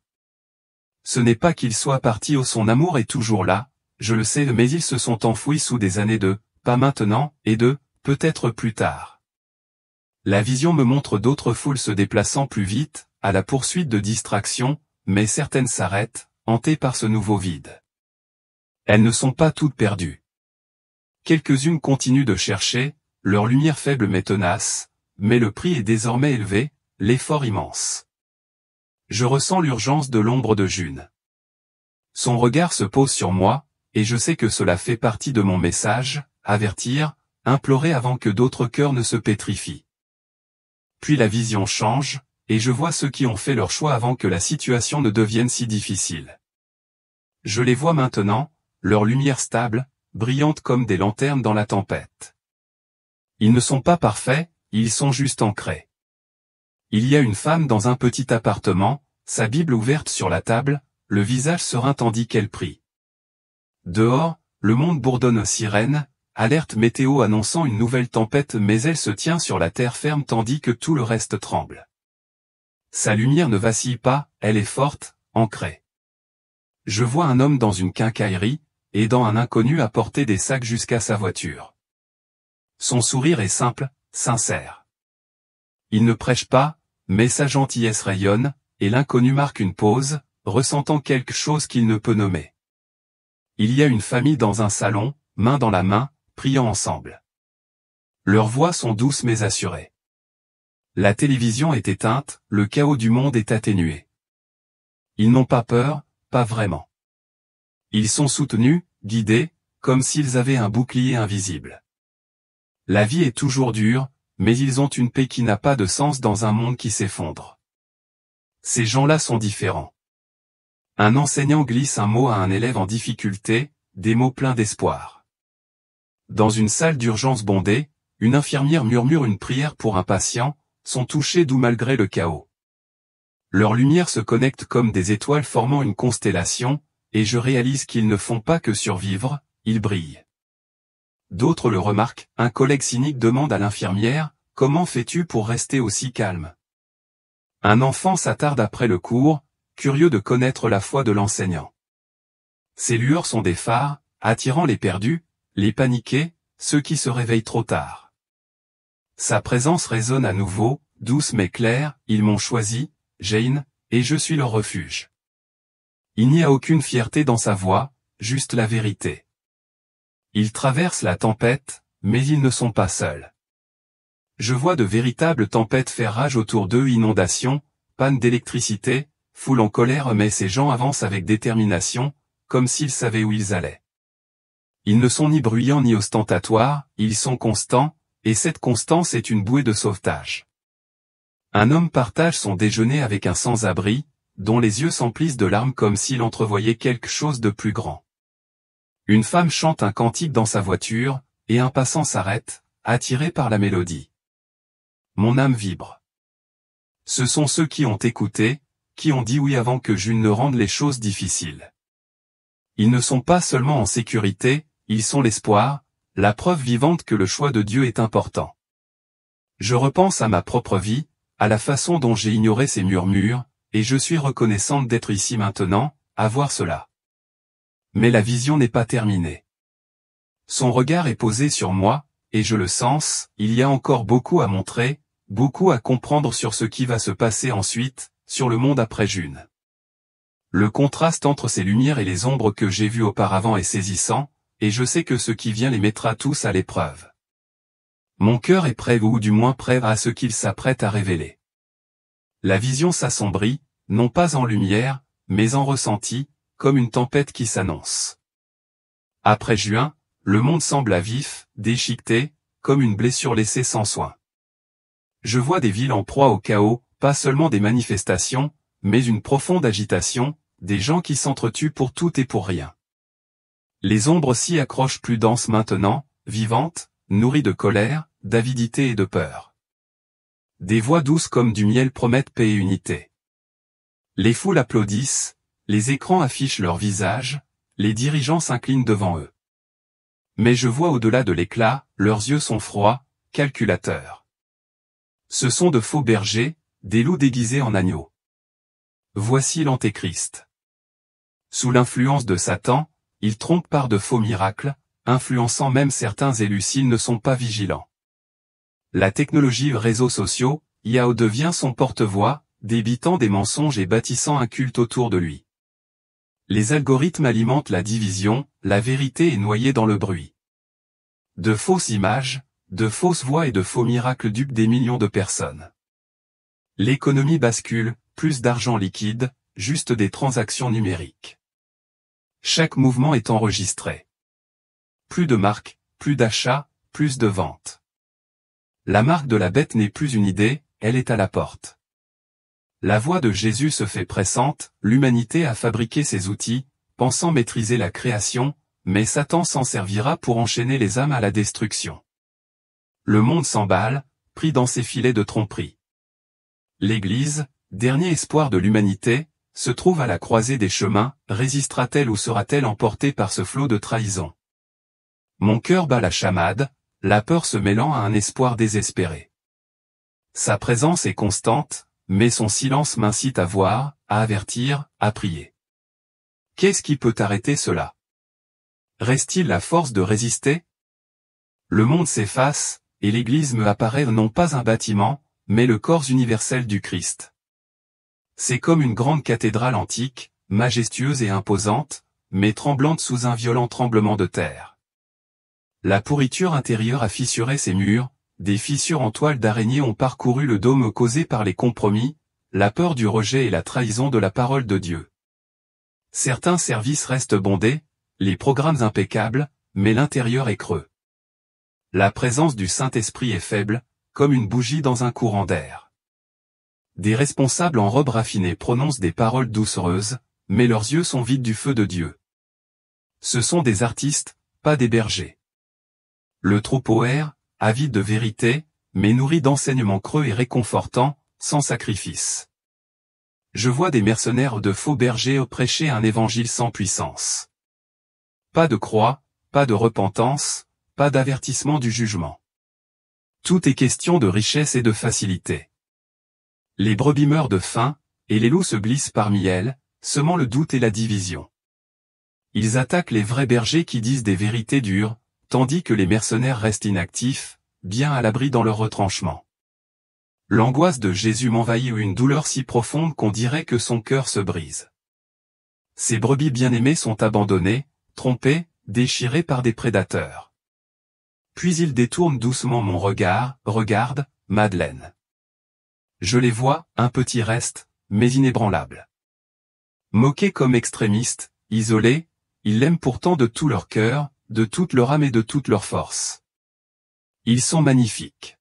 Ce n'est pas qu'il soit parti, son amour est toujours là, je le sais, mais ils se sont enfouis sous des années de « pas maintenant » et de « peut-être plus tard ». La vision me montre d'autres foules se déplaçant plus vite, à la poursuite de distractions, mais certaines s'arrêtent, hantées par ce nouveau vide. Elles ne sont pas toutes perdues. Quelques-unes continuent de chercher, leur lumière faible mais tenace, mais le prix est désormais élevé, l'effort immense. Je ressens l'urgence de l'ombre de June. Son regard se pose sur moi, et je sais que cela fait partie de mon message, avertir, implorer avant que d'autres cœurs ne se pétrifient. Puis la vision change, et je vois ceux qui ont fait leur choix avant que la situation ne devienne si difficile. Je les vois maintenant, leur lumière stable, brillante comme des lanternes dans la tempête. Ils ne sont pas parfaits, ils sont juste ancrés. Il y a une femme dans un petit appartement, sa Bible ouverte sur la table, le visage serein tandis qu'elle prie. Dehors, le monde bourdonne aux sirènes, alerte météo annonçant une nouvelle tempête, mais elle se tient sur la terre ferme tandis que tout le reste tremble. Sa lumière ne vacille pas, elle est forte, ancrée. Je vois un homme dans une quincaillerie, aidant un inconnu à porter des sacs jusqu'à sa voiture. Son sourire est simple, sincère. Il ne prêche pas, mais sa gentillesse rayonne, et l'inconnu marque une pause, ressentant quelque chose qu'il ne peut nommer. Il y a une famille dans un salon, main dans la main, priant ensemble. Leurs voix sont douces mais assurées. La télévision est éteinte, le chaos du monde est atténué. Ils n'ont pas peur, pas vraiment. Ils sont soutenus, guidés, comme s'ils avaient un bouclier invisible. La vie est toujours dure, mais ils ont une paix qui n'a pas de sens dans un monde qui s'effondre. Ces gens-là sont différents. Un enseignant glisse un mot à un élève en difficulté, des mots pleins d'espoir. Dans une salle d'urgence bondée, une infirmière murmure une prière pour un patient, son toucher doux malgré le chaos. Leur lumière se connecte comme des étoiles formant une constellation, et je réalise qu'ils ne font pas que survivre, ils brillent. D'autres le remarquent, un collègue cynique demande à l'infirmière, « Comment fais-tu pour rester aussi calme ?» Un enfant s'attarde après le cours, curieux de connaître la foi de l'enseignant. Ces lueurs sont des phares, attirant les perdus, les paniqués, ceux qui se réveillent trop tard. Sa présence résonne à nouveau, douce mais claire, ils m'ont choisi, Jane, et je suis leur refuge. Il n'y a aucune fierté dans sa voix, juste la vérité. Ils traversent la tempête, mais ils ne sont pas seuls. Je vois de véritables tempêtes faire rage autour d'eux, inondations, panne d'électricité, foule en colère, mais ces gens avancent avec détermination, comme s'ils savaient où ils allaient. Ils ne sont ni bruyants ni ostentatoires, ils sont constants, et cette constance est une bouée de sauvetage. Un homme partage son déjeuner avec un sans-abri, dont les yeux s'emplissent de larmes comme s'il entrevoyait quelque chose de plus grand. Une femme chante un cantique dans sa voiture, et un passant s'arrête, attiré par la mélodie. Mon âme vibre. Ce sont ceux qui ont écouté, qui ont dit oui avant que Jules ne rende les choses difficiles. Ils ne sont pas seulement en sécurité, ils sont l'espoir, la preuve vivante que le choix de Dieu est important. Je repense à ma propre vie, à la façon dont j'ai ignoré ces murmures, et je suis reconnaissante d'être ici maintenant, à voir cela. Mais la vision n'est pas terminée. Son regard est posé sur moi, et je le sens, il y a encore beaucoup à montrer, beaucoup à comprendre sur ce qui va se passer ensuite, sur le monde après June. Le contraste entre ces lumières et les ombres que j'ai vues auparavant est saisissant, et je sais que ce qui vient les mettra tous à l'épreuve. Mon cœur est prêt, ou du moins prêt à ce qu'il s'apprête à révéler. La vision s'assombrit, non pas en lumière, mais en ressenti, comme une tempête qui s'annonce. Après juin, le monde semble à vif, déchiqueté, comme une blessure laissée sans soin. Je vois des villes en proie au chaos, pas seulement des manifestations, mais une profonde agitation, des gens qui s'entretuent pour tout et pour rien. Les ombres s'y accrochent plus denses maintenant, vivantes, nourries de colère, d'avidité et de peur. Des voix douces comme du miel promettent paix et unité. Les foules applaudissent, les écrans affichent leurs visages, les dirigeants s'inclinent devant eux. Mais je vois au-delà de l'éclat, leurs yeux sont froids, calculateurs. Ce sont de faux bergers, des loups déguisés en agneaux. Voici l'Antéchrist. Sous l'influence de Satan, il trompe par de faux miracles, influençant même certains élus s'ils ne sont pas vigilants. La technologie réseaux sociaux, IAO devient son porte-voix, débitant des mensonges et bâtissant un culte autour de lui. Les algorithmes alimentent la division, la vérité est noyée dans le bruit. De fausses images, de fausses voix et de faux miracles dupent des millions de personnes. L'économie bascule, plus d'argent liquide, juste des transactions numériques. Chaque mouvement est enregistré. Plus de marques, plus d'achats, plus de ventes. La marque de la bête n'est plus une idée, elle est à la porte. La voix de Jésus se fait pressante, l'humanité a fabriqué ses outils, pensant maîtriser la création, mais Satan s'en servira pour enchaîner les âmes à la destruction. Le monde s'emballe, pris dans ses filets de tromperie. L'Église, dernier espoir de l'humanité, se trouve à la croisée des chemins, résistera-t-elle ou sera-t-elle emportée par ce flot de trahison? Mon cœur bat la chamade, la peur se mêlant à un espoir désespéré. Sa présence est constante, mais son silence m'incite à voir, à avertir, à prier. Qu'est-ce qui peut arrêter cela? Reste-t-il la force de résister? Le monde s'efface, et l'Église me apparaît non pas un bâtiment, mais le corps universel du Christ. C'est comme une grande cathédrale antique, majestueuse et imposante, mais tremblante sous un violent tremblement de terre. La pourriture intérieure a fissuré ses murs, des fissures en toile d'araignée ont parcouru le dôme causé par les compromis, la peur du rejet et la trahison de la parole de Dieu. Certains services restent bondés, les programmes impeccables, mais l'intérieur est creux. La présence du Saint-Esprit est faible, comme une bougie dans un courant d'air. Des responsables en robe raffinée prononcent des paroles doucereuses, mais leurs yeux sont vides du feu de Dieu. Ce sont des artistes, pas des bergers. Le troupeau erre, avide de vérité, mais nourri d'enseignements creux et réconfortants, sans sacrifice. Je vois des mercenaires de faux bergers prêcher un évangile sans puissance. Pas de croix, pas de repentance, pas d'avertissement du jugement. Tout est question de richesse et de facilité. Les brebis meurent de faim, et les loups se glissent parmi elles, semant le doute et la division. Ils attaquent les vrais bergers qui disent des vérités dures, tandis que les mercenaires restent inactifs, bien à l'abri dans leur retranchement. L'angoisse de Jésus m'envahit, une douleur si profonde qu'on dirait que son cœur se brise. Ces brebis bien-aimées sont abandonnées, trompées, déchirées par des prédateurs. Puis il détourne doucement mon regard, regarde, Madeleine. Je les vois, un petit reste, mais inébranlable. Moqués comme extrémistes, isolés, ils l'aiment pourtant de tout leur cœur, de toute leur âme et de toute leur force. Ils sont magnifiques.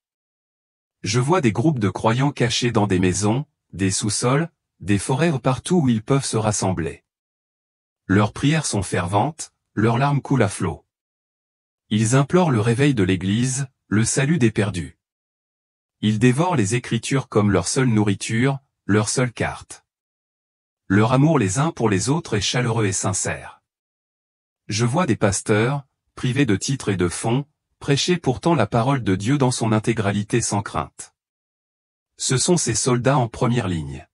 Je vois des groupes de croyants cachés dans des maisons, des sous-sols, des forêts partout où ils peuvent se rassembler. Leurs prières sont ferventes, leurs larmes coulent à flots. Ils implorent le réveil de l'Église, le salut des perdus. Ils dévorent les Écritures comme leur seule nourriture, leur seule carte. Leur amour les uns pour les autres est chaleureux et sincère. Je vois des pasteurs, privés de titres et de fonds, prêcher pourtant la parole de Dieu dans son intégralité sans crainte. Ce sont ces soldats en première ligne.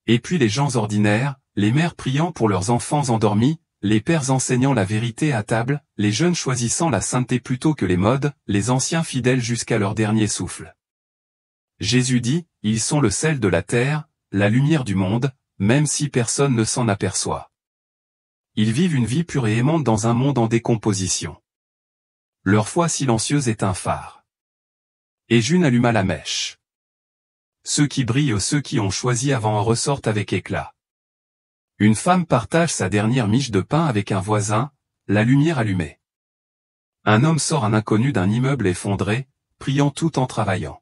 Et puis les gens ordinaires, les mères priant pour leurs enfants endormis, les pères enseignant la vérité à table, les jeunes choisissant la sainteté plutôt que les modes, les anciens fidèles jusqu'à leur dernier souffle. Jésus dit, ils sont le sel de la terre, la lumière du monde, même si personne ne s'en aperçoit. Ils vivent une vie pure et aimante dans un monde en décomposition. Leur foi silencieuse est un phare. Et June alluma la mèche. Ceux qui brillent ou ceux qui ont choisi avant en ressortent avec éclat. Une femme partage sa dernière miche de pain avec un voisin, la lumière allumée. Un homme sort un inconnu d'un immeuble effondré, priant tout en travaillant.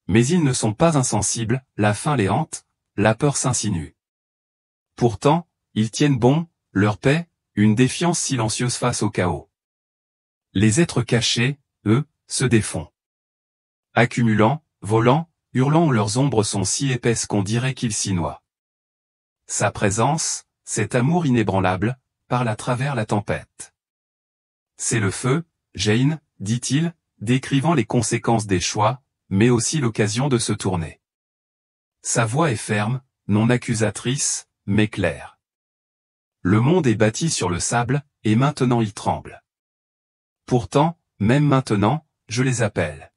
Mais ils ne sont pas insensibles, la faim les hante, la peur s'insinue. Pourtant, ils tiennent bon, leur paix, une défiance silencieuse face au chaos. Les êtres cachés, eux, se défont. Accumulant, volant, hurlant, leurs ombres sont si épaisses qu'on dirait qu'ils s'y noient. Sa présence, cet amour inébranlable, parle à travers la tempête. C'est le feu, Jane, dit-il, décrivant les conséquences des choix, mais aussi l'occasion de se tourner. Sa voix est ferme, non accusatrice, mais claire. Le monde est bâti sur le sable, et maintenant il tremble. Pourtant, même maintenant, je les appelle.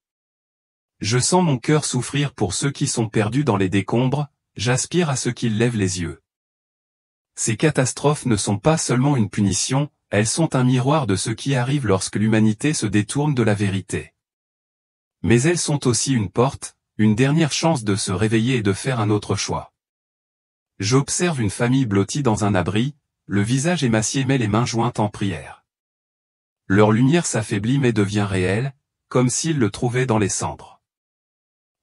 Je sens mon cœur souffrir pour ceux qui sont perdus dans les décombres, j'aspire à ce qu'ils lèvent les yeux. Ces catastrophes ne sont pas seulement une punition, elles sont un miroir de ce qui arrive lorsque l'humanité se détourne de la vérité. Mais elles sont aussi une porte, une dernière chance de se réveiller et de faire un autre choix. J'observe une famille blottie dans un abri, le visage émacié mais les mains jointes en prière. Leur lumière s'affaiblit mais devient réelle, comme s'ils le trouvaient dans les cendres.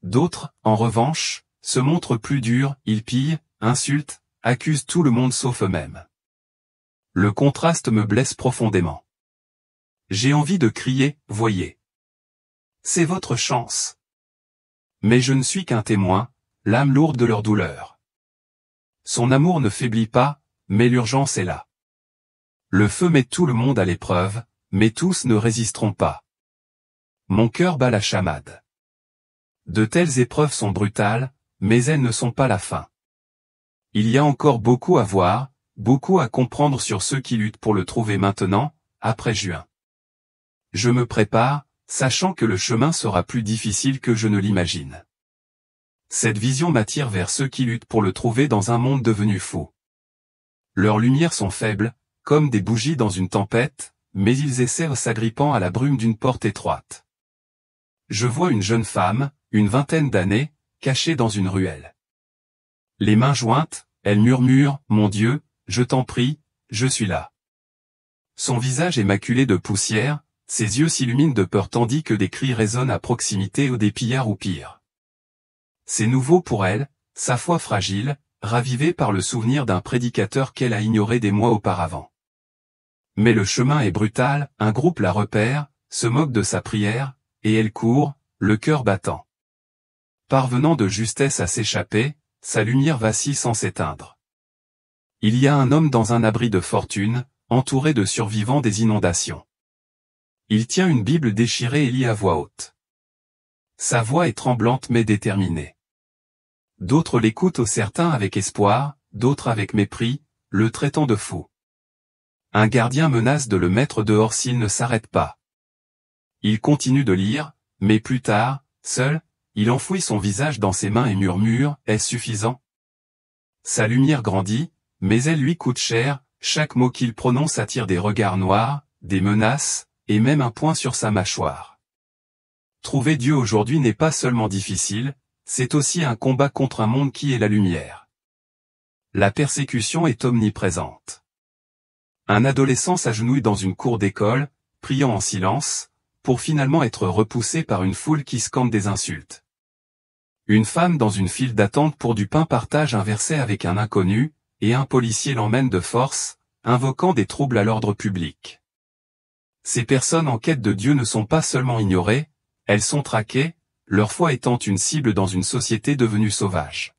D'autres, en revanche, se montrent plus durs, ils pillent, insultent, accusent tout le monde sauf eux-mêmes. Le contraste me blesse profondément. J'ai envie de crier, voyez. C'est votre chance. Mais je ne suis qu'un témoin, l'âme lourde de leur douleur. Son amour ne faiblit pas, mais l'urgence est là. Le feu met tout le monde à l'épreuve, mais tous ne résisteront pas. Mon cœur bat la chamade. De telles épreuves sont brutales, mais elles ne sont pas la fin. Il y a encore beaucoup à voir, beaucoup à comprendre sur ceux qui luttent pour le trouver maintenant, après juin. Je me prépare, sachant que le chemin sera plus difficile que je ne l'imagine. Cette vision m'attire vers ceux qui luttent pour le trouver dans un monde devenu fou. Leurs lumières sont faibles, comme des bougies dans une tempête, mais ils essaient s'agrippant à la brume d'une porte étroite. Je vois une jeune femme, une vingtaine d'années, cachée dans une ruelle. Les mains jointes, elle murmure, « Mon Dieu, je t'en prie, je suis là. » Son visage est maculé de poussière, ses yeux s'illuminent de peur tandis que des cris résonnent à proximité ou des pillards ou pire. C'est nouveau pour elle, sa foi fragile, ravivée par le souvenir d'un prédicateur qu'elle a ignoré des mois auparavant. Mais le chemin est brutal, un groupe la repère, se moque de sa prière, et elle court, le cœur battant. Parvenant de justesse à s'échapper, sa lumière vacille sans s'éteindre. Il y a un homme dans un abri de fortune, entouré de survivants des inondations. Il tient une Bible déchirée et lit à voix haute. Sa voix est tremblante mais déterminée. D'autres l'écoutent, certains avec espoir, d'autres avec mépris, le traitant de fou. Un gardien menace de le mettre dehors s'il ne s'arrête pas. Il continue de lire, mais plus tard, seul, il enfouit son visage dans ses mains et murmure, « Est-ce suffisant ?» Sa lumière grandit, mais elle lui coûte cher, chaque mot qu'il prononce attire des regards noirs, des menaces, et même un poing sur sa mâchoire. Trouver Dieu aujourd'hui n'est pas seulement difficile, c'est aussi un combat contre un monde qui est la lumière. La persécution est omniprésente. Un adolescent s'agenouille dans une cour d'école, priant en silence, pour finalement être repoussé par une foule qui scande des insultes. Une femme dans une file d'attente pour du pain partage un verset avec un inconnu, et un policier l'emmène de force, invoquant des troubles à l'ordre public. Ces personnes en quête de Dieu ne sont pas seulement ignorées, elles sont traquées, leur foi étant une cible dans une société devenue sauvage.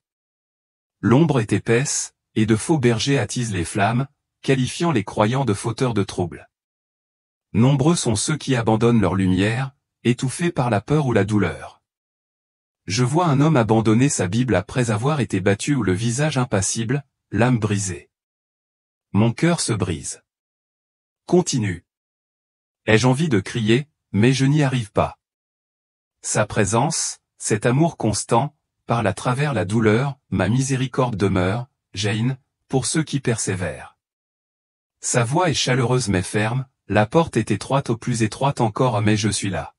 L'ombre est épaisse, et de faux bergers attisent les flammes, qualifiant les croyants de fauteurs de troubles. Nombreux sont ceux qui abandonnent leur lumière, étouffés par la peur ou la douleur. Je vois un homme abandonner sa Bible après avoir été battu ou le visage impassible, l'âme brisée. Mon cœur se brise. Continue. Ai-je envie de crier, mais je n'y arrive pas. Sa présence, cet amour constant, parle à travers la douleur, ma miséricorde demeure, Jane, pour ceux qui persévèrent. Sa voix est chaleureuse mais ferme, la porte est étroite au plus étroite encore mais je suis là.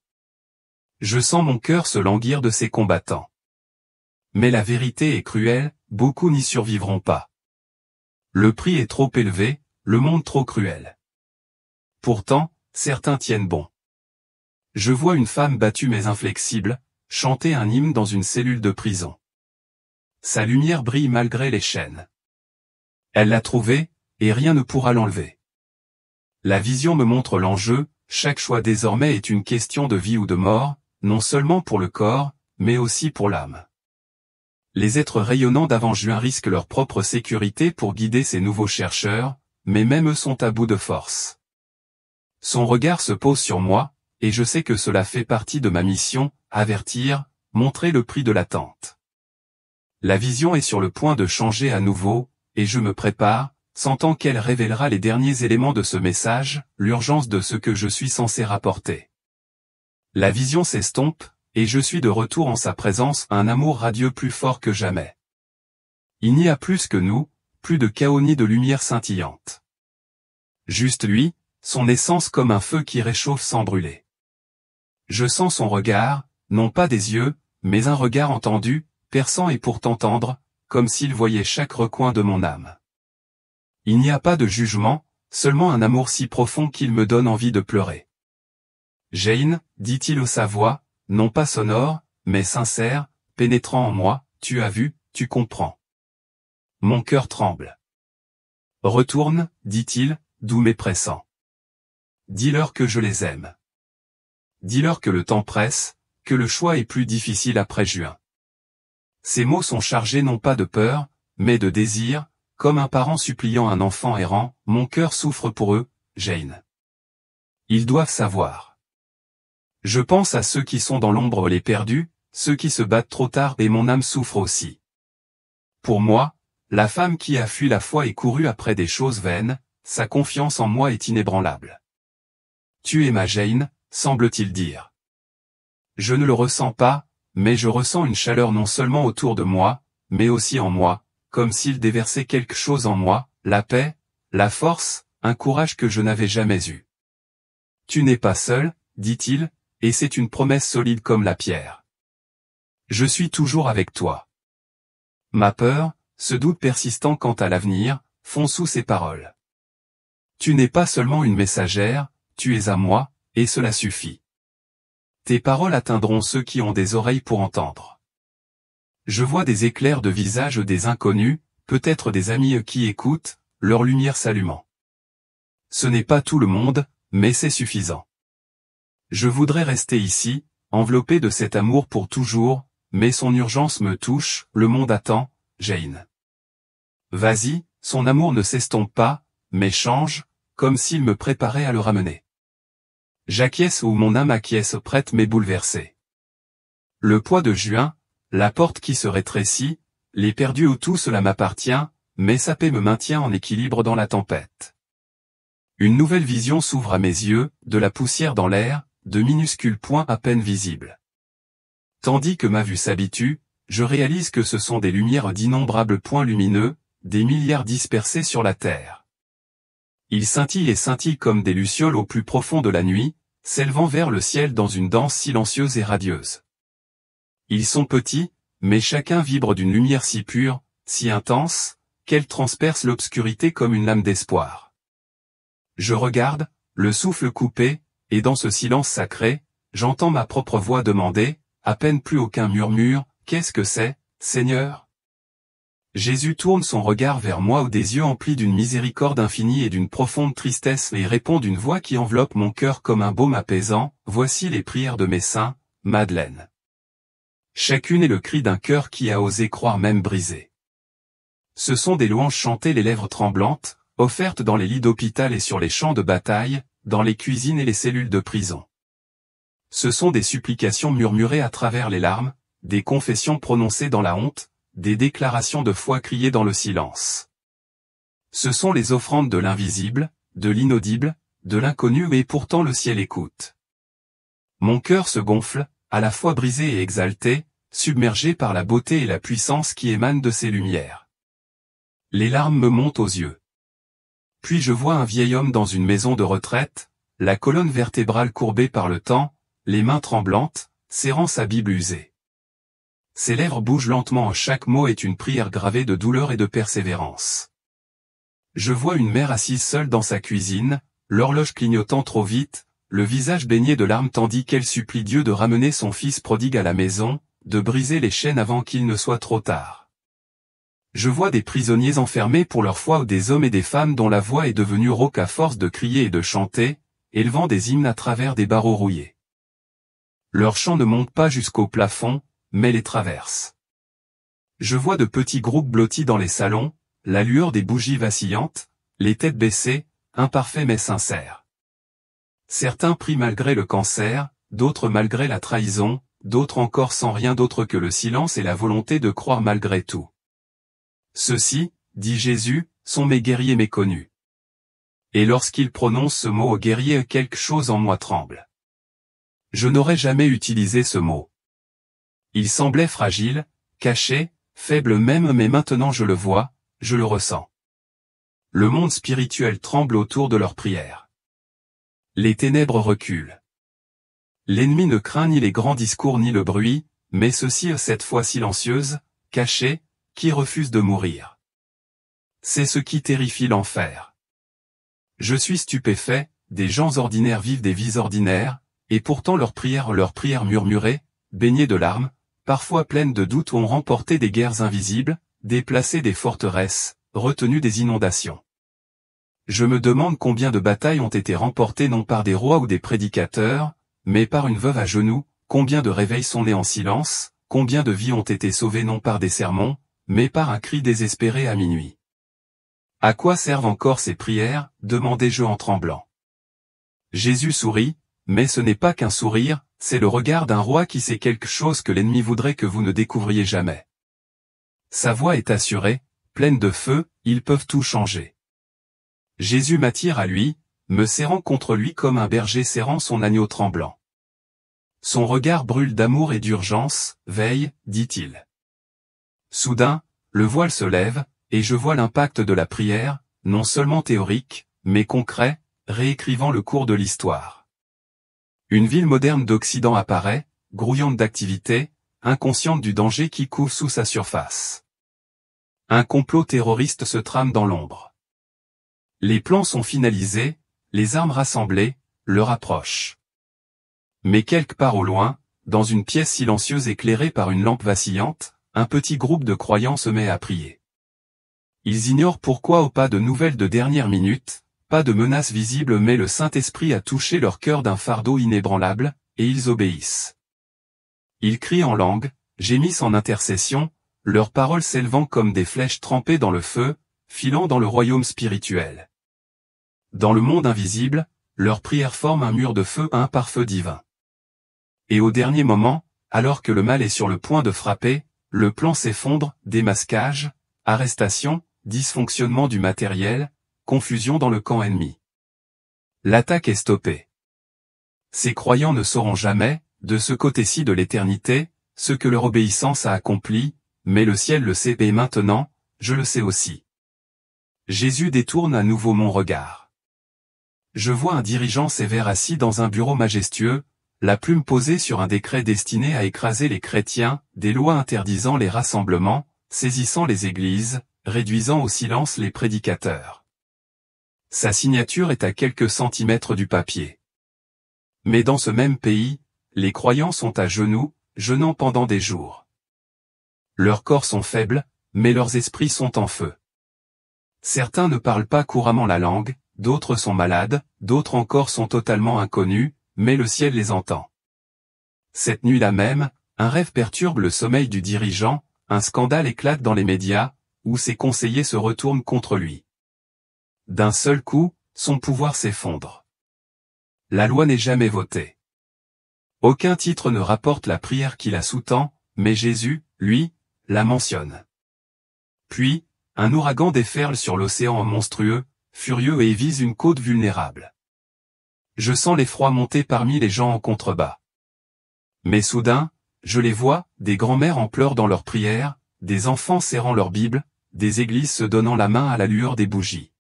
Je sens mon cœur se languir de ses combattants. Mais la vérité est cruelle, beaucoup n'y survivront pas. Le prix est trop élevé, le monde trop cruel. Pourtant, certains tiennent bon. Je vois une femme battue mais inflexible, chanter un hymne dans une cellule de prison. Sa lumière brille malgré les chaînes. Elle l'a trouvé, et rien ne pourra l'enlever. La vision me montre l'enjeu, chaque choix désormais est une question de vie ou de mort, non seulement pour le corps, mais aussi pour l'âme. Les êtres rayonnants d'avant-juin risquent leur propre sécurité pour guider ces nouveaux chercheurs, mais même eux sont à bout de force. Son regard se pose sur moi, et je sais que cela fait partie de ma mission, avertir, montrer le prix de l'attente. La vision est sur le point de changer à nouveau, et je me prépare, sentant qu'elle révélera les derniers éléments de ce message, l'urgence de ce que je suis censé rapporter. La vision s'estompe, et je suis de retour en sa présence, un amour radieux plus fort que jamais. Il n'y a plus que nous, plus de chaos ni de lumière scintillante. Juste lui, son essence comme un feu qui réchauffe sans brûler. Je sens son regard, non pas des yeux, mais un regard entendu, perçant et pourtant tendre, comme s'il voyait chaque recoin de mon âme. Il n'y a pas de jugement, seulement un amour si profond qu'il me donne envie de pleurer. Jane, dit-il à sa voix, non pas sonore, mais sincère, pénétrant en moi, tu as vu, tu comprends. Mon cœur tremble. Retourne, dit-il, doux mais pressant. Dis-leur que je les aime. Dis-leur que le temps presse, que le choix est plus difficile après juin. Ces mots sont chargés non pas de peur, mais de désir, comme un parent suppliant un enfant errant, mon cœur souffre pour eux, Jane. Ils doivent savoir. Je pense à ceux qui sont dans l'ombre les perdus, ceux qui se battent trop tard et mon âme souffre aussi. Pour moi, la femme qui a fui la foi et couru après des choses vaines, sa confiance en moi est inébranlable. Tu es ma Jane, semble-t-il dire. Je ne le ressens pas, mais je ressens une chaleur non seulement autour de moi, mais aussi en moi, comme s'il déversait quelque chose en moi, la paix, la force, un courage que je n'avais jamais eu. Tu n'es pas seul, dit-il, et c'est une promesse solide comme la pierre. Je suis toujours avec toi. Ma peur, ce doute persistant quant à l'avenir, fond sous ces paroles. Tu n'es pas seulement une messagère, tu es à moi, et cela suffit. Tes paroles atteindront ceux qui ont des oreilles pour entendre. Je vois des éclairs de visage des inconnus, peut-être des amis qui écoutent, leur lumière s'allumant. Ce n'est pas tout le monde, mais c'est suffisant. Je voudrais rester ici, enveloppé de cet amour pour toujours, mais son urgence me touche, le monde attend, Jane. Vas-y, son amour ne s'estompe pas, mais change, comme s'il me préparait à le ramener. J'acquiesce ou mon âme acquiesce prête mais bouleversée. Le poids de juin, la porte qui se rétrécit, les perdus où tout cela m'appartient, mais sa paix me maintient en équilibre dans la tempête. Une nouvelle vision s'ouvre à mes yeux, de la poussière dans l'air, de minuscules points à peine visibles. Tandis que ma vue s'habitue, je réalise que ce sont des lumières d'innombrables points lumineux, des milliards dispersés sur la terre. Ils scintillent et scintillent comme des lucioles au plus profond de la nuit, s'élevant vers le ciel dans une danse silencieuse et radieuse. Ils sont petits, mais chacun vibre d'une lumière si pure, si intense, qu'elle transperce l'obscurité comme une lame d'espoir. Je regarde, le souffle coupé, et dans ce silence sacré, j'entends ma propre voix demander, à peine plus aucun murmure, « Qu'est-ce que c'est, Seigneur ?» Jésus tourne son regard vers moi où des yeux emplis d'une miséricorde infinie et d'une profonde tristesse et répond d'une voix qui enveloppe mon cœur comme un baume apaisant, « Voici les prières de mes saints, Madeleine. » Chacune est le cri d'un cœur qui a osé croire même brisé. Ce sont des louanges chantées les lèvres tremblantes, offertes dans les lits d'hôpital et sur les champs de bataille, dans les cuisines et les cellules de prison. Ce sont des supplications murmurées à travers les larmes, des confessions prononcées dans la honte, des déclarations de foi criées dans le silence. Ce sont les offrandes de l'invisible, de l'inaudible, de l'inconnu et pourtant le ciel écoute. Mon cœur se gonfle, à la fois brisé et exalté, submergé par la beauté et la puissance qui émanent de ces lumières. Les larmes me montent aux yeux. Puis je vois un vieil homme dans une maison de retraite, la colonne vertébrale courbée par le temps, les mains tremblantes, serrant sa Bible usée. Ses lèvres bougent lentement, chaque mot est une prière gravée de douleur et de persévérance. Je vois une mère assise seule dans sa cuisine, l'horloge clignotant trop vite, le visage baigné de larmes tandis qu'elle supplie Dieu de ramener son fils prodigue à la maison, de briser les chaînes avant qu'il ne soit trop tard. Je vois des prisonniers enfermés pour leur foi ou des hommes et des femmes dont la voix est devenue rauque à force de crier et de chanter, élevant des hymnes à travers des barreaux rouillés. Leur chant ne monte pas jusqu'au plafond, mais les traverse. Je vois de petits groupes blottis dans les salons, la lueur des bougies vacillantes, les têtes baissées, imparfaits mais sincères. Certains prient malgré le cancer, d'autres malgré la trahison, d'autres encore sans rien d'autre que le silence et la volonté de croire malgré tout. Ceux-ci, dit Jésus, sont mes guerriers méconnus. Et lorsqu'il prononce ce mot au guerrier, quelque chose en moi tremble. Je n'aurais jamais utilisé ce mot. Il semblait fragile, caché, faible même, mais maintenant je le vois, je le ressens. Le monde spirituel tremble autour de leurs prières. Les ténèbres reculent. L'ennemi ne craint ni les grands discours ni le bruit, mais ceux-ci cette fois silencieuses, cachées, qui refusent de mourir. C'est ce qui terrifie l'enfer. Je suis stupéfait, des gens ordinaires vivent des vies ordinaires, et pourtant leurs prières murmurées, baignées de larmes, parfois pleines de doutes ont remporté des guerres invisibles, déplacé des forteresses, retenu des inondations. Je me demande combien de batailles ont été remportées non par des rois ou des prédicateurs, mais par une veuve à genoux, combien de réveils sont nés en silence, combien de vies ont été sauvées non par des sermons, mais par un cri désespéré à minuit. À quoi servent encore ces prières, demandai-je en tremblant. Jésus sourit, mais ce n'est pas qu'un sourire, c'est le regard d'un roi qui sait quelque chose que l'ennemi voudrait que vous ne découvriez jamais. Sa voix est assurée, pleine de feu, ils peuvent tout changer. Jésus m'attire à lui, me serrant contre lui comme un berger serrant son agneau tremblant. Son regard brûle d'amour et d'urgence, veille, dit-il. Soudain, le voile se lève, et je vois l'impact de la prière, non seulement théorique, mais concret, réécrivant le cours de l'histoire. Une ville moderne d'Occident apparaît, grouillante d'activité, inconsciente du danger qui coule sous sa surface. Un complot terroriste se trame dans l'ombre. Les plans sont finalisés, les armes rassemblées, l'heure approche. Mais quelque part au loin, dans une pièce silencieuse éclairée par une lampe vacillante, un petit groupe de croyants se met à prier. Ils ignorent pourquoi ou pas de nouvelles de dernière minute, pas de menace visible mais le Saint-Esprit a touché leur cœur d'un fardeau inébranlable, et ils obéissent. Ils crient en langue, gémissent en intercession, leurs paroles s'élevant comme des flèches trempées dans le feu, filant dans le royaume spirituel. Dans le monde invisible, leurs prières forment un mur de feu à un pare-feu divin. Et au dernier moment, alors que le mal est sur le point de frapper, le plan s'effondre, démasquage, arrestation, dysfonctionnement du matériel, confusion dans le camp ennemi. L'attaque est stoppée. Ces croyants ne sauront jamais, de ce côté-ci de l'éternité, ce que leur obéissance a accompli, mais le ciel le sait et maintenant, je le sais aussi. Jésus détourne à nouveau mon regard. Je vois un dirigeant sévère assis dans un bureau majestueux, la plume posée sur un décret destiné à écraser les chrétiens, des lois interdisant les rassemblements, saisissant les églises, réduisant au silence les prédicateurs. Sa signature est à quelques centimètres du papier. Mais dans ce même pays, les croyants sont à genoux, jeûnant pendant des jours. Leurs corps sont faibles, mais leurs esprits sont en feu. Certains ne parlent pas couramment la langue, d'autres sont malades, d'autres encore sont totalement inconnus, mais le ciel les entend. Cette nuit-là même, un rêve perturbe le sommeil du dirigeant, un scandale éclate dans les médias, où ses conseillers se retournent contre lui. D'un seul coup, son pouvoir s'effondre. La loi n'est jamais votée. Aucun titre ne rapporte la prière qui la sous-tend, mais Jésus, lui, la mentionne. Puis, un ouragan déferle sur l'océan monstrueux, furieux et vise une côte vulnérable. Je sens l'effroi monter parmi les gens en contrebas. Mais soudain, je les vois, des grands-mères en pleurs dans leurs prières, des enfants serrant leur Bible, des églises se donnant la main à la lueur des bougies.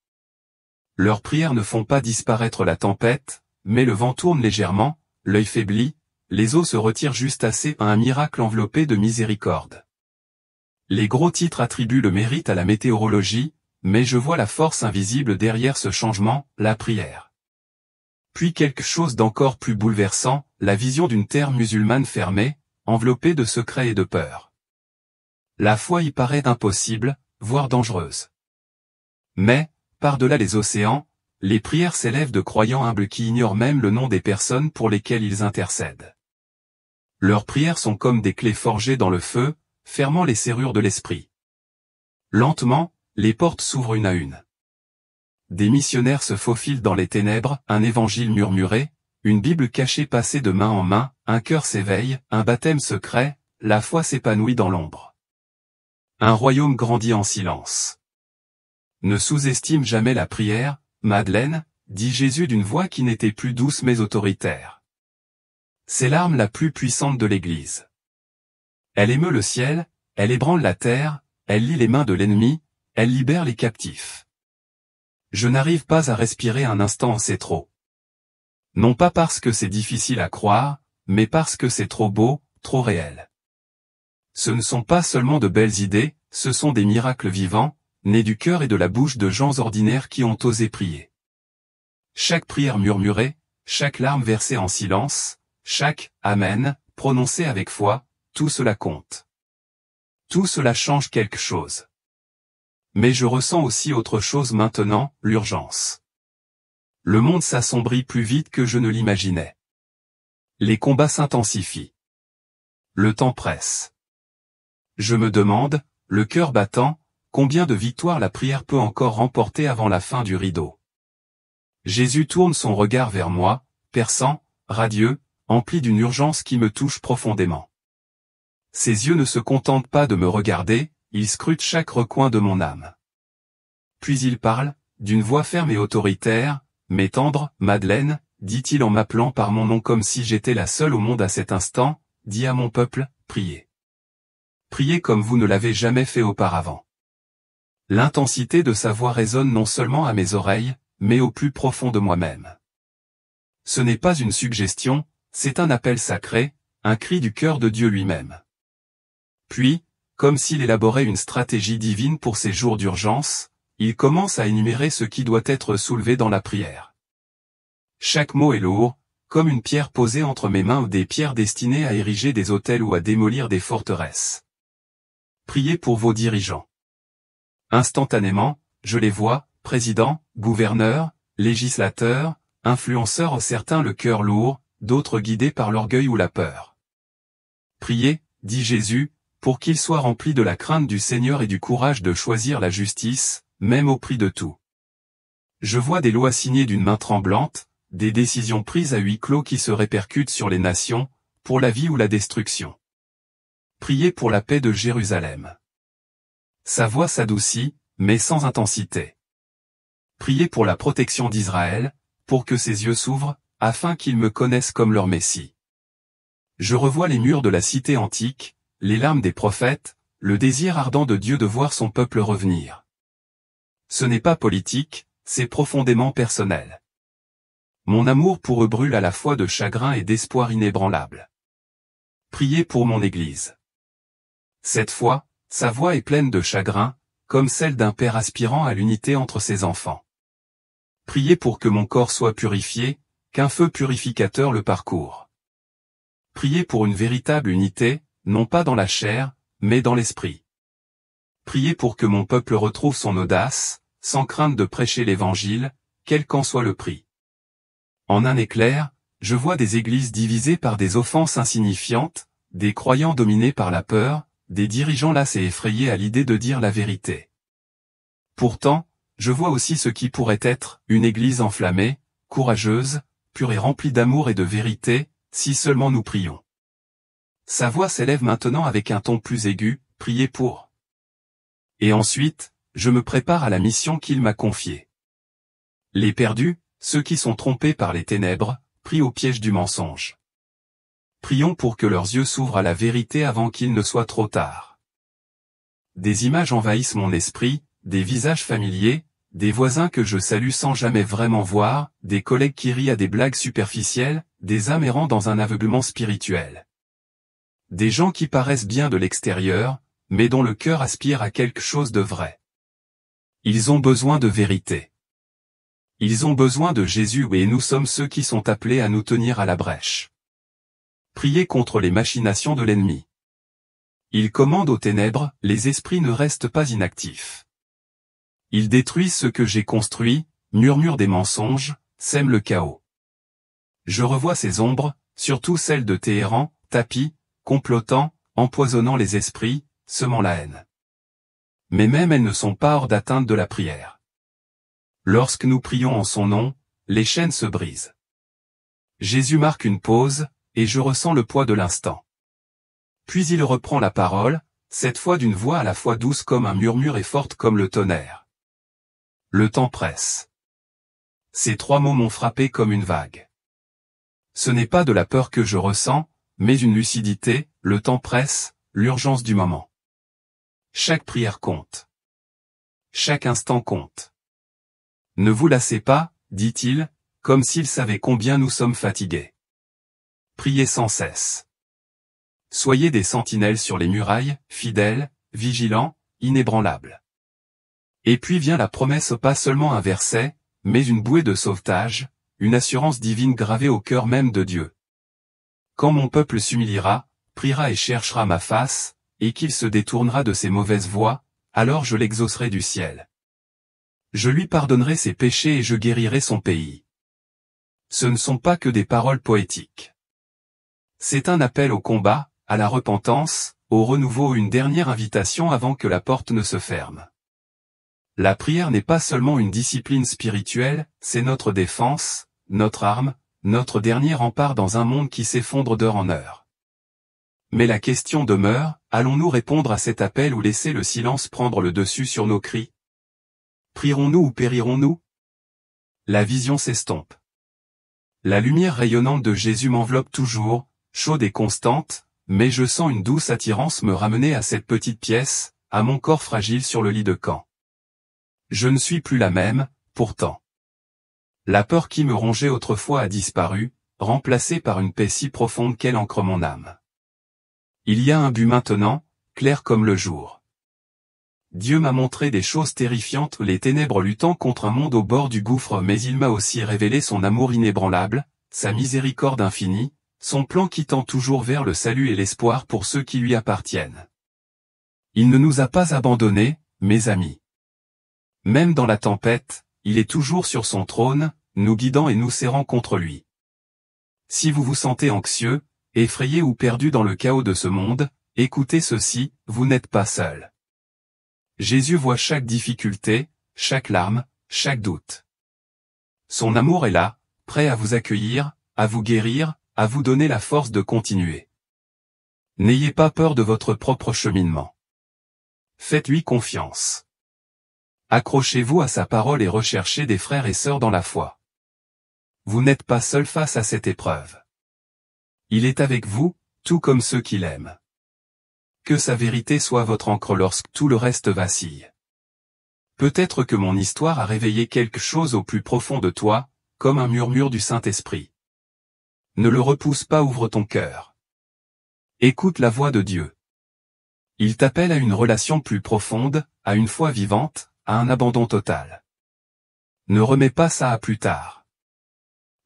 Leurs prières ne font pas disparaître la tempête, mais le vent tourne légèrement, l'œil faiblit, les eaux se retirent juste assez à un miracle enveloppé de miséricorde. Les gros titres attribuent le mérite à la météorologie, mais je vois la force invisible derrière ce changement, la prière. Puis quelque chose d'encore plus bouleversant, la vision d'une terre musulmane fermée, enveloppée de secrets et de peur. La foi y paraît impossible, voire dangereuse. Mais, par-delà les océans, les prières s'élèvent de croyants humbles qui ignorent même le nom des personnes pour lesquelles ils intercèdent. Leurs prières sont comme des clés forgées dans le feu, fermant les serrures de l'esprit. Lentement, les portes s'ouvrent une à une. Des missionnaires se faufilent dans les ténèbres, un évangile murmuré, une Bible cachée passée de main en main, un cœur s'éveille, un baptême secret, la foi s'épanouit dans l'ombre. Un royaume grandit en silence. Ne sous-estime jamais la prière, Madeleine, dit Jésus d'une voix qui n'était plus douce mais autoritaire. C'est l'arme la plus puissante de l'Église. Elle émeut le ciel, elle ébranle la terre, elle lie les mains de l'ennemi, elle libère les captifs. Je n'arrive pas à respirer un instant, c'est trop. Non pas parce que c'est difficile à croire, mais parce que c'est trop beau, trop réel. Ce ne sont pas seulement de belles idées, ce sont des miracles vivants, nés du cœur et de la bouche de gens ordinaires qui ont osé prier. Chaque prière murmurée, chaque larme versée en silence, chaque « Amen » prononcé avec foi, tout cela compte. Tout cela change quelque chose. Mais je ressens aussi autre chose maintenant, l'urgence. Le monde s'assombrit plus vite que je ne l'imaginais. Les combats s'intensifient. Le temps presse. Je me demande, le cœur battant, combien de victoires la prière peut encore remporter avant la fin du rideau. Jésus tourne son regard vers moi, perçant, radieux, empli d'une urgence qui me touche profondément. Ses yeux ne se contentent pas de me regarder, ils scrutent chaque recoin de mon âme. Puis il parle, d'une voix ferme et autoritaire, mais tendre, « Madeleine », dit-il en m'appelant par mon nom comme si j'étais la seule au monde à cet instant, « dis à mon peuple, priez. Priez comme vous ne l'avez jamais fait auparavant. » L'intensité de sa voix résonne non seulement à mes oreilles, mais au plus profond de moi-même. Ce n'est pas une suggestion, c'est un appel sacré, un cri du cœur de Dieu lui-même. Puis, comme s'il élaborait une stratégie divine pour ces jours d'urgence, il commence à énumérer ce qui doit être soulevé dans la prière. Chaque mot est lourd, comme une pierre posée entre mes mains ou des pierres destinées à ériger des autels ou à démolir des forteresses. Priez pour vos dirigeants. Instantanément, je les vois, présidents, gouverneurs, législateurs, influenceurs, certains le cœur lourd, d'autres guidés par l'orgueil ou la peur. Priez, dit Jésus, pour qu'ils soient remplis de la crainte du Seigneur et du courage de choisir la justice, même au prix de tout. Je vois des lois signées d'une main tremblante, des décisions prises à huis clos qui se répercutent sur les nations, pour la vie ou la destruction. Priez pour la paix de Jérusalem. Sa voix s'adoucit, mais sans intensité. Priez pour la protection d'Israël, pour que ses yeux s'ouvrent, afin qu'ils me connaissent comme leur Messie. Je revois les murs de la cité antique, les larmes des prophètes, le désir ardent de Dieu de voir son peuple revenir. Ce n'est pas politique, c'est profondément personnel. Mon amour pour eux brûle à la fois de chagrin et d'espoir inébranlable. Priez pour mon Église. Cette fois, sa voix est pleine de chagrin, comme celle d'un père aspirant à l'unité entre ses enfants. Priez pour que mon corps soit purifié, qu'un feu purificateur le parcourt. Priez pour une véritable unité, non pas dans la chair, mais dans l'esprit. Priez pour que mon peuple retrouve son audace, sans crainte de prêcher l'Évangile, quel qu'en soit le prix. En un éclair, je vois des églises divisées par des offenses insignifiantes, des croyants dominés par la peur, des dirigeants las et effrayés à l'idée de dire la vérité. Pourtant, je vois aussi ce qui pourrait être une église enflammée, courageuse, pure et remplie d'amour et de vérité, si seulement nous prions. Sa voix s'élève maintenant avec un ton plus aigu, priez pour. Et ensuite, je me prépare à la mission qu'il m'a confiée. Les perdus, ceux qui sont trompés par les ténèbres, prient au piège du mensonge. Prions pour que leurs yeux s'ouvrent à la vérité avant qu'il ne soit trop tard. Des images envahissent mon esprit, des visages familiers, des voisins que je salue sans jamais vraiment voir, des collègues qui rient à des blagues superficielles, des âmes errant dans un aveuglement spirituel. Des gens qui paraissent bien de l'extérieur, mais dont le cœur aspire à quelque chose de vrai. Ils ont besoin de vérité. Ils ont besoin de Jésus et nous sommes ceux qui sont appelés à nous tenir à la brèche. Priez contre les machinations de l'ennemi. Il commande aux ténèbres, les esprits ne restent pas inactifs. Ils détruisent ce que j'ai construit, murmurent des mensonges, sèment le chaos. Je revois ces ombres, surtout celles de Téhéran, tapis, complotant, empoisonnant les esprits, semant la haine. Mais même elles ne sont pas hors d'atteinte de la prière. Lorsque nous prions en son nom, les chaînes se brisent. Jésus marque une pause, et je ressens le poids de l'instant. Puis il reprend la parole, cette fois d'une voix à la fois douce comme un murmure et forte comme le tonnerre. Le temps presse. Ces trois mots m'ont frappé comme une vague. Ce n'est pas de la peur que je ressens, mais une lucidité, le temps presse, l'urgence du moment. Chaque prière compte. Chaque instant compte. Ne vous lassez pas, dit-il, comme s'il savait combien nous sommes fatigués. Priez sans cesse. Soyez des sentinelles sur les murailles, fidèles, vigilants, inébranlables. Et puis vient la promesse, pas seulement un verset, mais une bouée de sauvetage, une assurance divine gravée au cœur même de Dieu. Quand mon peuple s'humiliera, priera et cherchera ma face, et qu'il se détournera de ses mauvaises voies, alors je l'exaucerai du ciel. Je lui pardonnerai ses péchés et je guérirai son pays. Ce ne sont pas que des paroles poétiques. C'est un appel au combat, à la repentance, au renouveau, une dernière invitation avant que la porte ne se ferme. La prière n'est pas seulement une discipline spirituelle, c'est notre défense, notre arme, notre dernier rempart dans un monde qui s'effondre d'heure en heure. Mais la question demeure, allons-nous répondre à cet appel ou laisser le silence prendre le dessus sur nos cris? Prierons-nous ou périrons-nous? La vision s'estompe. La lumière rayonnante de Jésus m'enveloppe toujours, chaude et constante, mais je sens une douce attirance me ramener à cette petite pièce, à mon corps fragile sur le lit de camp. Je ne suis plus la même, pourtant. La peur qui me rongeait autrefois a disparu, remplacée par une paix si profonde qu'elle ancre mon âme. Il y a un but maintenant, clair comme le jour. Dieu m'a montré des choses terrifiantes, les ténèbres luttant contre un monde au bord du gouffre, mais il m'a aussi révélé son amour inébranlable, sa miséricorde infinie, son plan qui tend toujours vers le salut et l'espoir pour ceux qui lui appartiennent. Il ne nous a pas abandonnés, mes amis. Même dans la tempête, il est toujours sur son trône, nous guidant et nous serrant contre lui. Si vous vous sentez anxieux, effrayé ou perdu dans le chaos de ce monde, écoutez ceci, vous n'êtes pas seul. Jésus voit chaque difficulté, chaque larme, chaque doute. Son amour est là, prêt à vous accueillir, à vous guérir, à vous donner la force de continuer. N'ayez pas peur de votre propre cheminement. Faites-lui confiance. Accrochez-vous à sa parole et recherchez des frères et sœurs dans la foi. Vous n'êtes pas seul face à cette épreuve. Il est avec vous, tout comme ceux qui l'aiment. Que sa vérité soit votre ancre lorsque tout le reste vacille. Peut-être que mon histoire a réveillé quelque chose au plus profond de toi, comme un murmure du Saint-Esprit. Ne le repousse pas, ouvre ton cœur. Écoute la voix de Dieu. Il t'appelle à une relation plus profonde, à une foi vivante, à un abandon total. Ne remets pas ça à plus tard.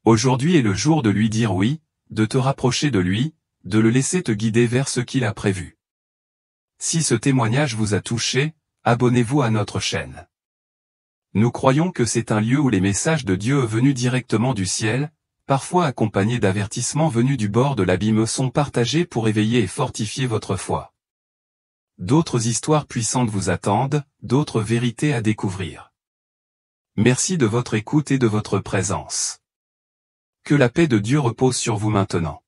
Aujourd'hui est le jour de lui dire oui, de te rapprocher de lui, de le laisser te guider vers ce qu'il a prévu. Si ce témoignage vous a touché, abonnez-vous à notre chaîne. Nous croyons que c'est un lieu où les messages de Dieu venus directement du ciel, parfois accompagnés d'avertissements venus du bord de l'abîme, sont partagés pour éveiller et fortifier votre foi. D'autres histoires puissantes vous attendent, d'autres vérités à découvrir. Merci de votre écoute et de votre présence. Que la paix de Dieu repose sur vous maintenant.